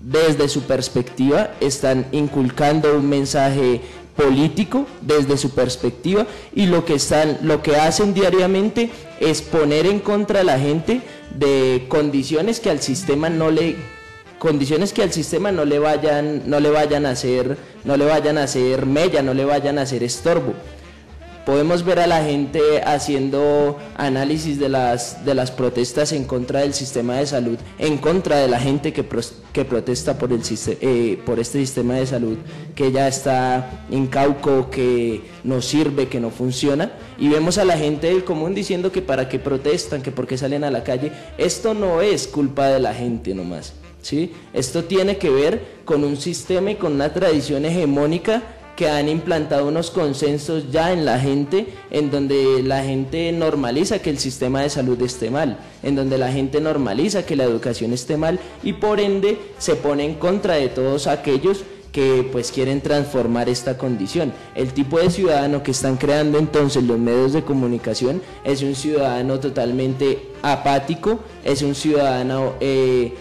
desde su perspectiva, están inculcando un mensaje político desde su perspectiva, y lo que hacen diariamente es poner en contra a la gente de condiciones que al sistema no le vayan a hacer mella, no le vayan a hacer estorbo. Podemos ver a la gente haciendo análisis de las protestas en contra del sistema de salud, en contra de la gente que protesta por este sistema de salud que ya está incauco, que no sirve, que no funciona, y vemos a la gente del común diciendo que para qué protestan, que por qué salen a la calle. Esto no es culpa de la gente nomás, ¿sí? Esto tiene que ver con un sistema y con una tradición hegemónica que han implantado unos consensos ya en la gente, en donde la gente normaliza que el sistema de salud esté mal, en donde la gente normaliza que la educación esté mal, y por ende se pone en contra de todos aquellos que pues quieren transformar esta condición. El tipo de ciudadano que están creando entonces los medios de comunicación es un ciudadano totalmente apático, es un ciudadano que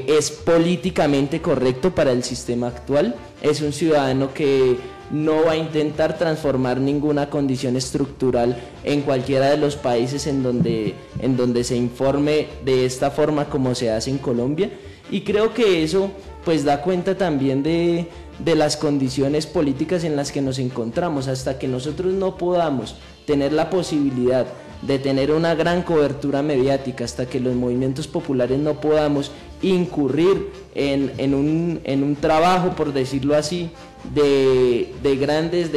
es políticamente correcto para el sistema actual, es un ciudadano que no va a intentar transformar ninguna condición estructural en cualquiera de los países en donde se informe de esta forma como se hace en Colombia, y creo que eso pues da cuenta también de las condiciones políticas en las que nos encontramos. Hasta que nosotros no podamos tener la posibilidad de tener una gran cobertura mediática, hasta que los movimientos populares no podamos incurrir en un trabajo, por decirlo así, de grandes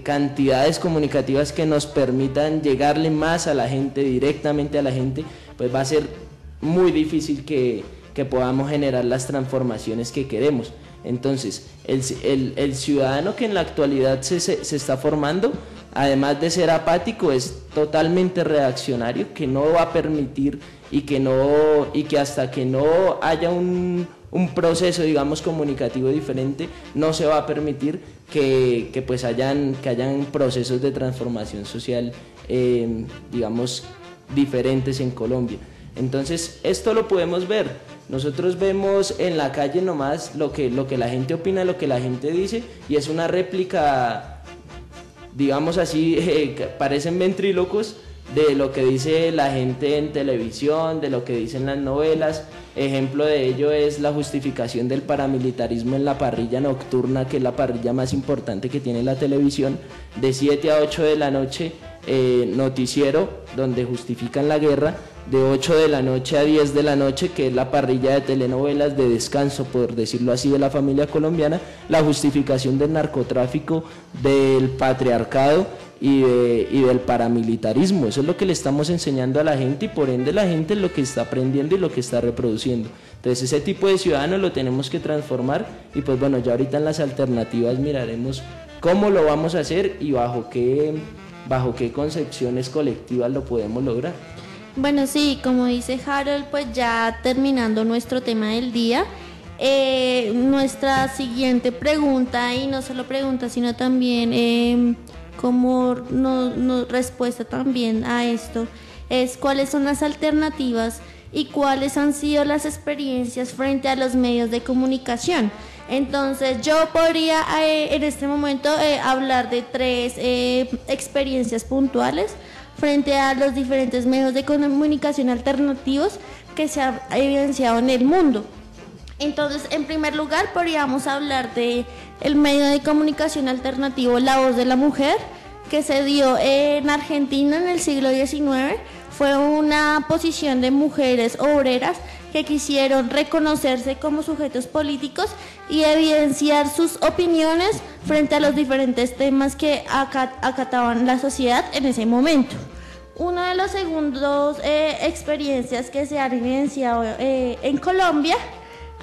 cantidades comunicativas que nos permitan llegarle más a la gente, directamente a la gente, pues va a ser muy difícil que podamos generar las transformaciones que queremos. Entonces, el ciudadano que en la actualidad se está formando, además de ser apático, es totalmente reaccionario, que no va a permitir y que hasta que no haya un proceso, digamos, comunicativo diferente, no se va a permitir que hayan procesos de transformación social, digamos, diferentes en Colombia. Entonces, esto lo podemos ver. Nosotros vemos en la calle nomás lo que la gente opina, lo que la gente dice, y es una réplica, digamos así, parecen ventrílocos de lo que dice la gente en televisión, de lo que dicen las novelas. Ejemplo de ello es la justificación del paramilitarismo en la parrilla nocturna, que es la parrilla más importante que tiene la televisión, de 7 a 8 de la noche, noticiero donde justifican la guerra, de 8 de la noche a 10 de la noche, que es la parrilla de telenovelas de descanso, por decirlo así, de la familia colombiana, la justificación del narcotráfico, del patriarcado, y del paramilitarismo. Eso es lo que le estamos enseñando a la gente y por ende la gente es lo que está aprendiendo y lo que está reproduciendo. Entonces ese tipo de ciudadanos lo tenemos que transformar y pues bueno, ya ahorita en las alternativas miraremos cómo lo vamos a hacer y bajo qué concepciones colectivas lo podemos lograr. Bueno, sí, como dice Harold, pues ya terminando nuestro tema del día, nuestra siguiente pregunta, y no solo pregunta, sino también como respuesta también a esto, es cuáles son las alternativas y cuáles han sido las experiencias frente a los medios de comunicación. Entonces yo podría en este momento hablar de 3 experiencias puntuales frente a los diferentes medios de comunicación alternativos que se han evidenciado en el mundo. Entonces, en primer lugar, podríamos hablar de el medio de comunicación alternativo La Voz de la Mujer, que se dio en Argentina en el siglo XIX. Fue una posición de mujeres obreras que quisieron reconocerse como sujetos políticos y evidenciar sus opiniones frente a los diferentes temas que acataban la sociedad en ese momento. Uno de los segundos experiencias que se han evidenciado en Colombia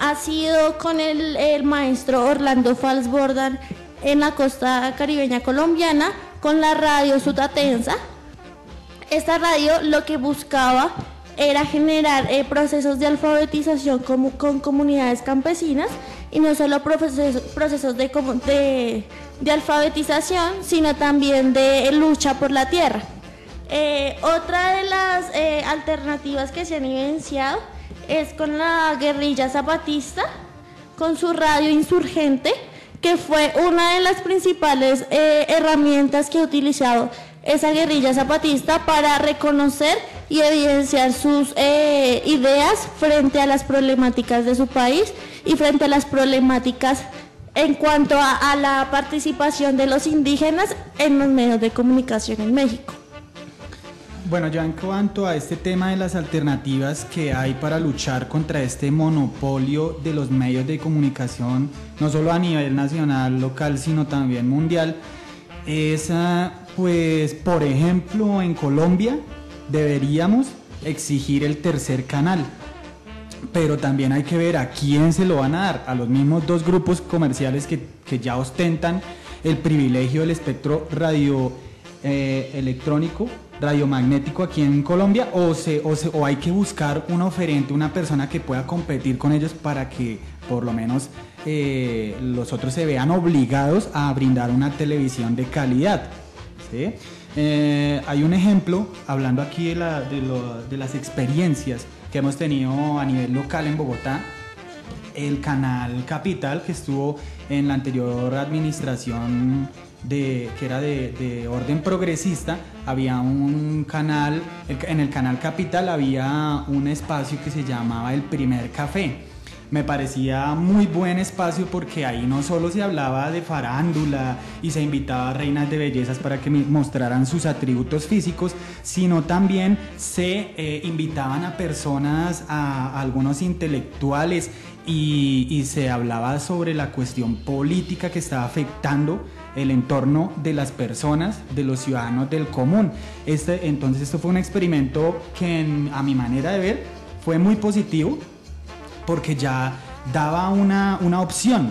ha sido con el maestro Orlando Falsbordan en la costa caribeña colombiana con la radio Sutatensa. Esta radio lo que buscaba era generar procesos de alfabetización con comunidades campesinas, y no solo procesos de alfabetización, sino también de lucha por la tierra. Otra de las alternativas que se han evidenciado es con la guerrilla zapatista, con su radio Insurgente, que fue una de las principales herramientas que ha utilizado esa guerrilla zapatista para reconocer y evidenciar sus ideas frente a las problemáticas de su país y frente a las problemáticas en cuanto a la participación de los indígenas en los medios de comunicación en México. Bueno, ya en cuanto a este tema de las alternativas que hay para luchar contra este monopolio de los medios de comunicación, no solo a nivel nacional, local, sino también mundial, es, pues, por ejemplo, en Colombia deberíamos exigir el tercer canal, pero también hay que ver a quién se lo van a dar, a los mismos 2 grupos comerciales que ya ostentan el privilegio del espectro radio electrónico, radiomagnético aquí en Colombia, o hay que buscar un oferente, una persona que pueda competir con ellos para que por lo menos los otros se vean obligados a brindar una televisión de calidad, ¿sí? Hay un ejemplo, hablando aquí de las experiencias que hemos tenido a nivel local en Bogotá. El canal Capital, que estuvo en la anterior administración que era de orden progresista, había un canal, en el canal Capital había un espacio que se llamaba El Primer Café. Me parecía muy buen espacio porque ahí no solo se hablaba de farándula y se invitaba a reinas de bellezas para que mostraran sus atributos físicos, sino también se invitaban a personas, a algunos intelectuales, y se hablaba sobre la cuestión política que estaba afectando el entorno de las personas, de los ciudadanos del común. Entonces esto fue un experimento que a mi manera de ver fue muy positivo, porque ya daba una opción,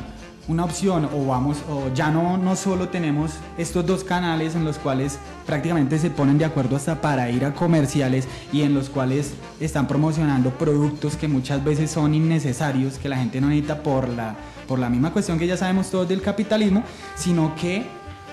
o ya no solo tenemos estos 2 canales en los cuales prácticamente se ponen de acuerdo hasta para ir a comerciales y en los cuales están promocionando productos que muchas veces son innecesarios, que la gente no necesita por la misma cuestión que ya sabemos todos del capitalismo, sino que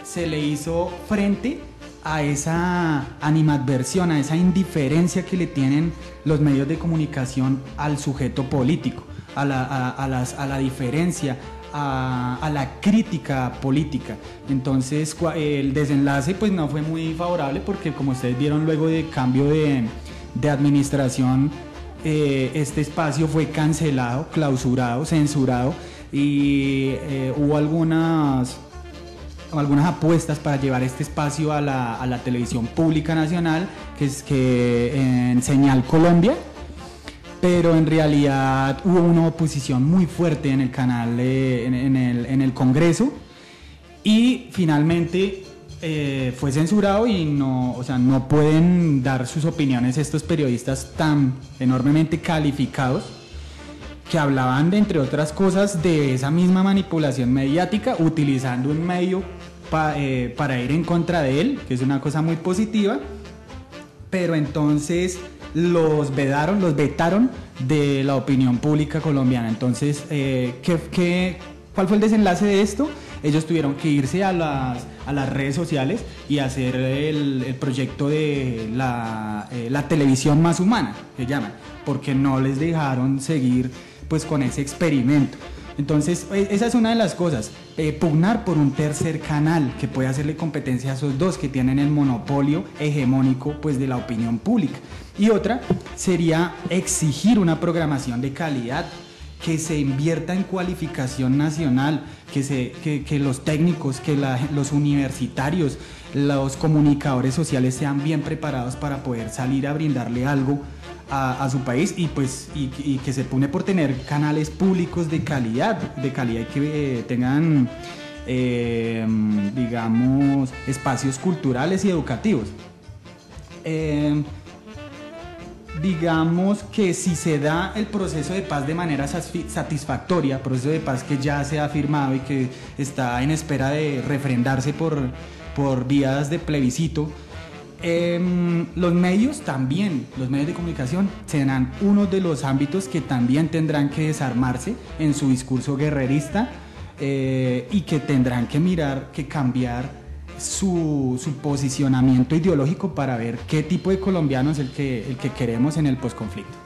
se le hizo frente a esa animadversión, a esa indiferencia que le tienen los medios de comunicación al sujeto político, a la diferencia, a la crítica política. Entonces el desenlace pues no fue muy favorable, porque como ustedes vieron, luego de cambio de administración, este espacio fue cancelado, clausurado, censurado, y hubo algunas apuestas para llevar este espacio a la televisión pública nacional, que en Señal Colombia, pero en realidad hubo una oposición muy fuerte en el canal, en el Congreso, y finalmente fue censurado y no, o sea, no pueden dar sus opiniones estos periodistas tan enormemente calificados que hablaban de, entre otras cosas, de esa misma manipulación mediática utilizando un medio para ir en contra de él, que es una cosa muy positiva, pero entonces los vetaron de la opinión pública colombiana. Entonces, ¿cuál fue el desenlace de esto? Ellos tuvieron que irse a las redes sociales y hacer el proyecto de la televisión más humana, que llaman, porque no les dejaron seguir pues con ese experimento. Entonces, esa es una de las cosas, pugnar por un tercer canal que pueda hacerle competencia a esos dos que tienen el monopolio hegemónico pues de la opinión pública. Y otra sería exigir una programación de calidad, que se invierta en cualificación nacional, que los técnicos, los universitarios, los comunicadores sociales sean bien preparados para poder salir a brindarle algo a su país y que se pone por tener canales públicos de calidad y que tengan digamos espacios culturales y educativos. Digamos que si se da el proceso de paz de manera satisfactoria, proceso de paz que ya se ha firmado y que está en espera de refrendarse por vías de plebiscito, los medios de comunicación serán uno de los ámbitos que también tendrán que desarmarse en su discurso guerrerista y que tendrán que cambiar su posicionamiento ideológico para ver qué tipo de colombiano es el que queremos en el posconflicto.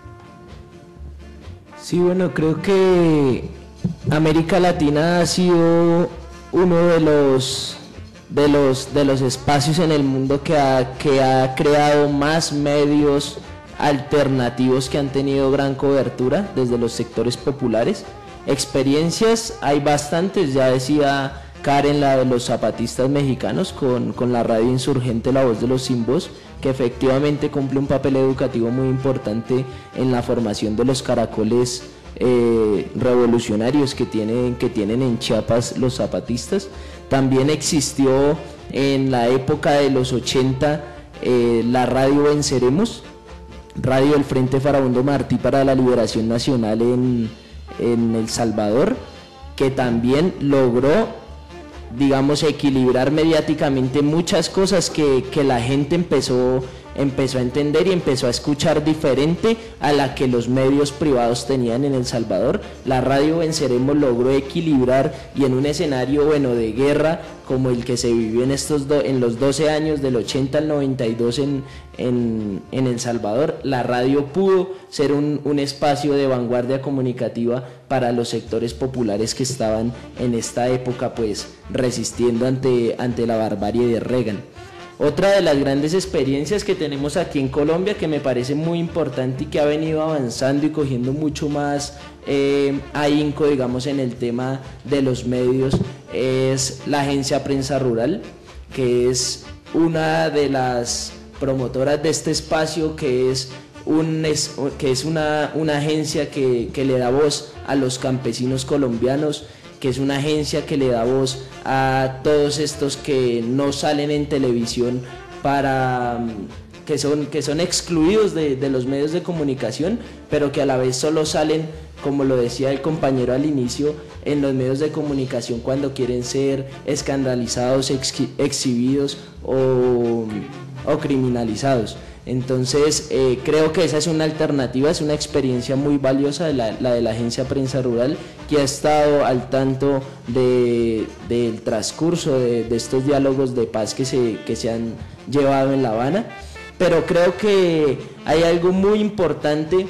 Sí, bueno, creo que América Latina ha sido uno de los espacios en el mundo que ha creado más medios alternativos que han tenido gran cobertura desde los sectores populares. Experiencias hay bastantes, ya decía Karen, la de los zapatistas mexicanos con la radio insurgente La Voz de los Sin Voz, que efectivamente cumple un papel educativo muy importante en la formación de los caracoles revolucionarios que tienen en Chiapas los zapatistas. También existió en la época de los 80 la radio Venceremos, radio del Frente Farabundo Martí para la Liberación Nacional en El Salvador, que también logró, digamos, equilibrar mediáticamente muchas cosas que la gente empezó a entender y empezó a escuchar diferente a la que los medios privados tenían en El Salvador. La radio Venceremos logró equilibrar, y en un escenario de guerra como el que se vivió en los 12 años del 80 al 92 en El Salvador, la radio pudo ser un espacio de vanguardia comunicativa para los sectores populares que estaban en esta época pues resistiendo ante la barbarie de Reagan. Otra de las grandes experiencias que tenemos aquí en Colombia, que me parece muy importante y que ha venido avanzando y cogiendo mucho más ahínco, digamos, en el tema de los medios, es la Agencia Prensa Rural, que es una de las promotoras de este espacio, que es una agencia que le da voz a los campesinos colombianos, que es una agencia que le da voz a todos estos que no salen en televisión, que son excluidos de los medios de comunicación, pero que a la vez solo salen, como lo decía el compañero al inicio, en los medios de comunicación cuando quieren ser escandalizados, exhibidos o criminalizados. Entonces creo que esa es una alternativa, es una experiencia muy valiosa la de la Agencia Prensa Rural, que ha estado al tanto del transcurso de estos diálogos de paz que se han llevado en La Habana. Pero creo que hay algo muy importante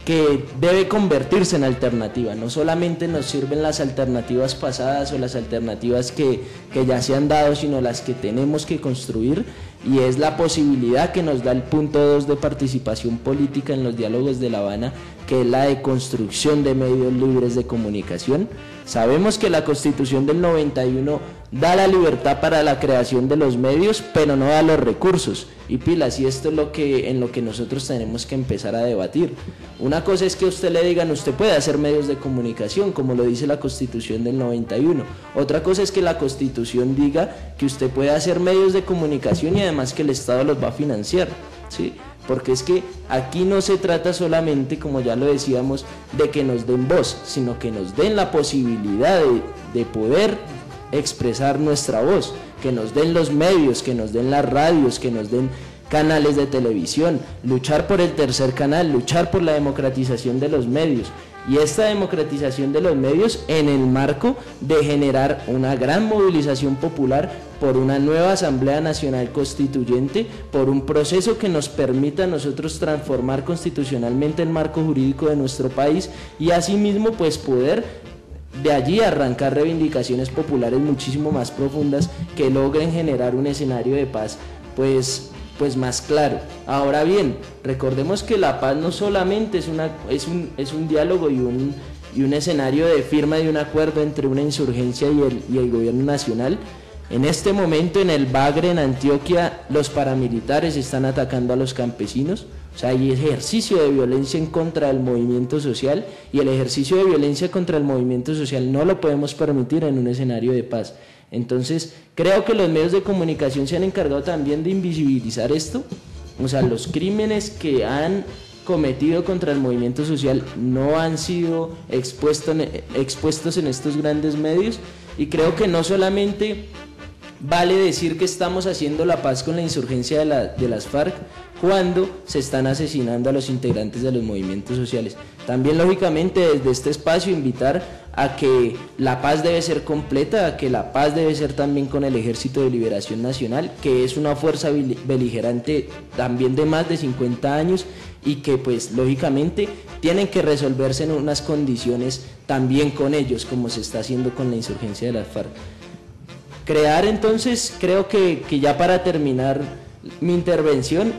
que debe convertirse en alternativa. No solamente nos sirven las alternativas pasadas o las alternativas que ya se han dado, sino las que tenemos que construir, y es la posibilidad que nos da el punto 2 de participación política en los diálogos de La Habana, que es la de construcción de medios libres de comunicación. Sabemos que la Constitución del 91 da la libertad para la creación de los medios, pero no da los recursos. Y pilas, y esto es en lo que nosotros tenemos que empezar a debatir. Una cosa es que a usted le digan, usted puede hacer medios de comunicación, como lo dice la Constitución del 91. Otra cosa es que la Constitución diga que usted puede hacer medios de comunicación y además que el Estado los va a financiar, ¿sí? Porque es que aquí no se trata solamente, como ya lo decíamos, de que nos den voz, sino que nos den la posibilidad de poder expresar nuestra voz, que nos den los medios, que nos den las radios, que nos den canales de televisión, luchar por el tercer canal, luchar por la democratización de los medios. Y esta democratización de los medios en el marco de generar una gran movilización popular por una nueva Asamblea Nacional Constituyente, por un proceso que nos permita a nosotros transformar constitucionalmente el marco jurídico de nuestro país y asimismo pues poder de allí arrancar reivindicaciones populares muchísimo más profundas que logren generar un escenario de paz pues más claro. Ahora bien, recordemos que la paz no solamente es un diálogo y un escenario de firma de un acuerdo entre una insurgencia y el gobierno nacional. En este momento en el Bagre, en Antioquia, los paramilitares están atacando a los campesinos. O sea, hay ejercicio de violencia en contra del movimiento social y el ejercicio de violencia contra el movimiento social no lo podemos permitir en un escenario de paz. Entonces, creo que los medios de comunicación se han encargado también de invisibilizar esto. O sea, los crímenes que han cometido contra el movimiento social no han sido expuestos en estos grandes medios y creo que no solamente vale decir que estamos haciendo la paz con la insurgencia de las FARC cuando se están asesinando a los integrantes de los movimientos sociales. También, lógicamente, desde este espacio invitar a que la paz debe ser completa, a que la paz debe ser también con el Ejército de Liberación Nacional, que es una fuerza beligerante también de más de 50 años y que, pues, lógicamente, tienen que resolverse en unas condiciones también con ellos, como se está haciendo con la insurgencia de las FARC. Crear entonces, creo que ya para terminar mi intervención,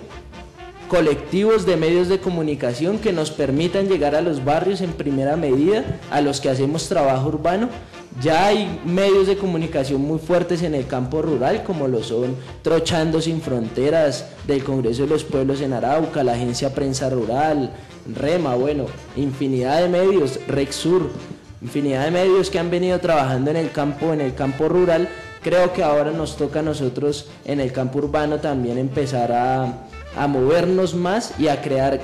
colectivos de medios de comunicación que nos permitan llegar a los barrios en primera medida, a los que hacemos trabajo urbano. Ya hay medios de comunicación muy fuertes en el campo rural, como lo son Trochando Sin Fronteras, del Congreso de los Pueblos en Arauca, la Agencia Prensa Rural, REMA, bueno, infinidad de medios, Rexur, infinidad de medios que han venido trabajando en el campo rural. Creo que ahora nos toca a nosotros en el campo urbano también empezar a movernos más y a crear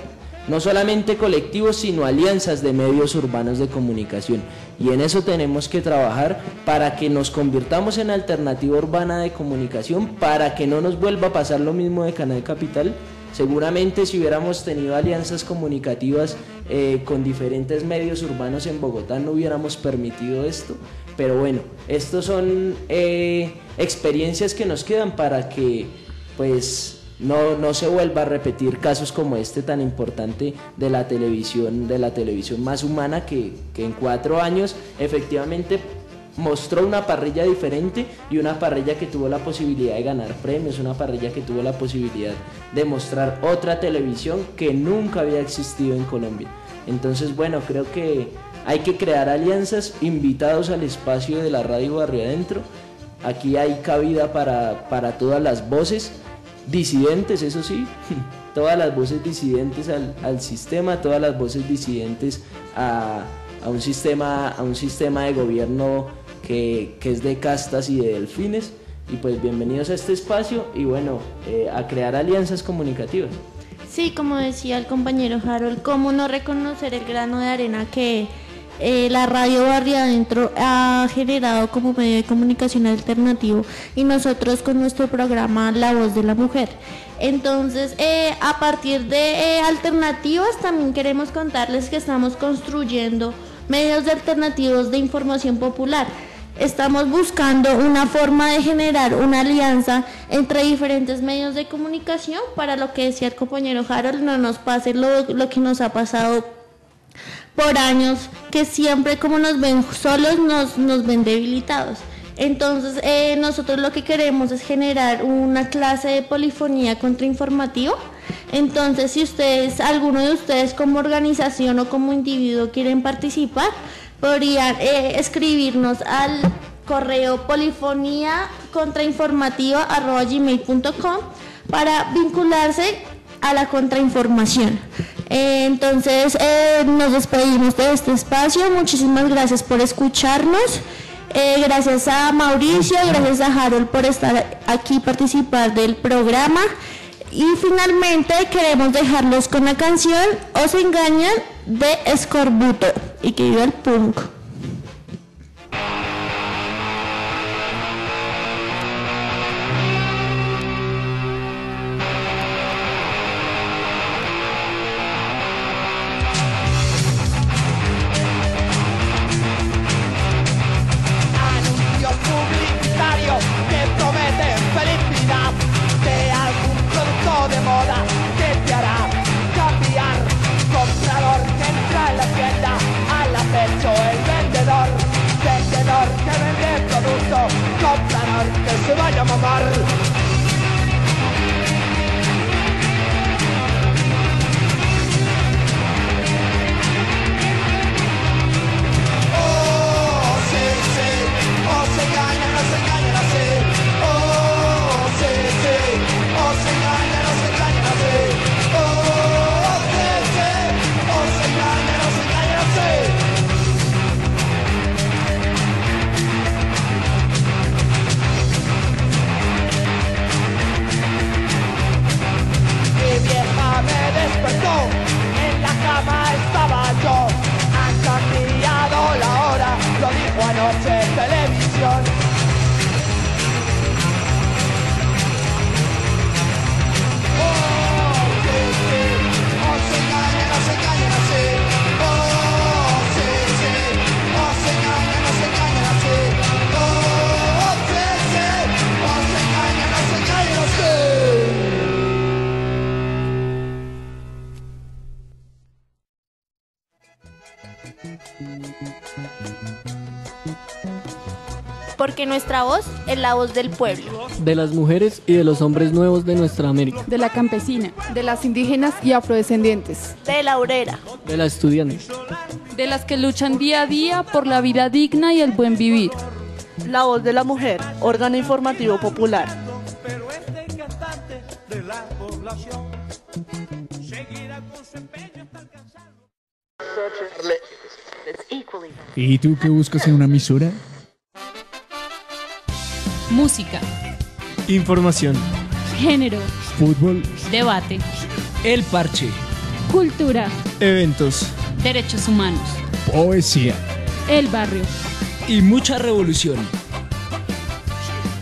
no solamente colectivos, sino alianzas de medios urbanos de comunicación. Y en eso tenemos que trabajar para que nos convirtamos en alternativa urbana de comunicación, para que no nos vuelva a pasar lo mismo de Canal Capital. Seguramente si hubiéramos tenido alianzas comunicativas con diferentes medios urbanos en Bogotá no hubiéramos permitido esto. Pero bueno, estos son experiencias que nos quedan para que pues no se vuelva a repetir casos como este tan importante de la televisión más humana que en 4 años efectivamente mostró una parrilla diferente y una parrilla que tuvo la posibilidad de ganar premios, una parrilla que tuvo la posibilidad de mostrar otra televisión que nunca había existido en Colombia. Entonces, bueno, creo que hay que crear alianzas, invitados al espacio de la radio Barrio Adentro. Aquí hay cabida para todas las voces disidentes, eso sí, todas las voces disidentes al sistema, todas las voces disidentes a un sistema de gobierno que es de castas y de delfines. Y pues bienvenidos a este espacio y bueno, a crear alianzas comunicativas. Sí, como decía el compañero Harold, cómo no reconocer el grano de arena que la radio Barrio Adentro ha generado como medio de comunicación alternativo y nosotros con nuestro programa La Voz de la Mujer. Entonces, a partir de alternativas también queremos contarles que estamos construyendo medios alternativos de información popular. Estamos buscando una forma de generar una alianza entre diferentes medios de comunicación para lo que decía el compañero Harold, no nos pase lo que nos ha pasado por años, que siempre como nos ven solos nos ven debilitados. Entonces nosotros lo que queremos es generar una clase de polifonía contrainformativa. Entonces si alguno de ustedes como organización o como individuo quieren participar, podrían escribirnos al correo polifonia contrainformativa@gmail.com para vincularse a la contrainformación. Entonces nos despedimos de este espacio. Muchísimas gracias por escucharnos. Gracias a Mauricio, gracias a Harold por estar aquí y participar del programa. Y finalmente queremos dejarlos con la canción Os Engañan de Escorbuto. Y que viva el punk. Que prometen felicidad de algún producto de moda que te hará cambiar. Comprador que entra en la tienda, al acecho el vendedor. Vendedor que vende producto, comprador que se vaya a mamar. En la cama estaba yo, han cambiado la hora, lo dijo anoche en televisión. Oh, sí, sí, os engañan así. Oh, sí, sí, os engañan así. Oh, sí, sí, os engañan así. Porque nuestra voz es la voz del pueblo. De las mujeres y de los hombres nuevos de nuestra América. De la campesina, de las indígenas y afrodescendientes. De la obrera. De la estudiante. De las que luchan día a día por la vida digna y el buen vivir. La voz de la mujer, órgano informativo popular. ¿Y tú qué buscas en una emisora? Música, Información. género, Fútbol. debate, El parche. cultura, Eventos. derechos humanos, Poesía. el barrio. Y mucha revolución.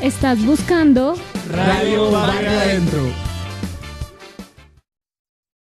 ¿Estás buscando? Radio Barrio Adentro.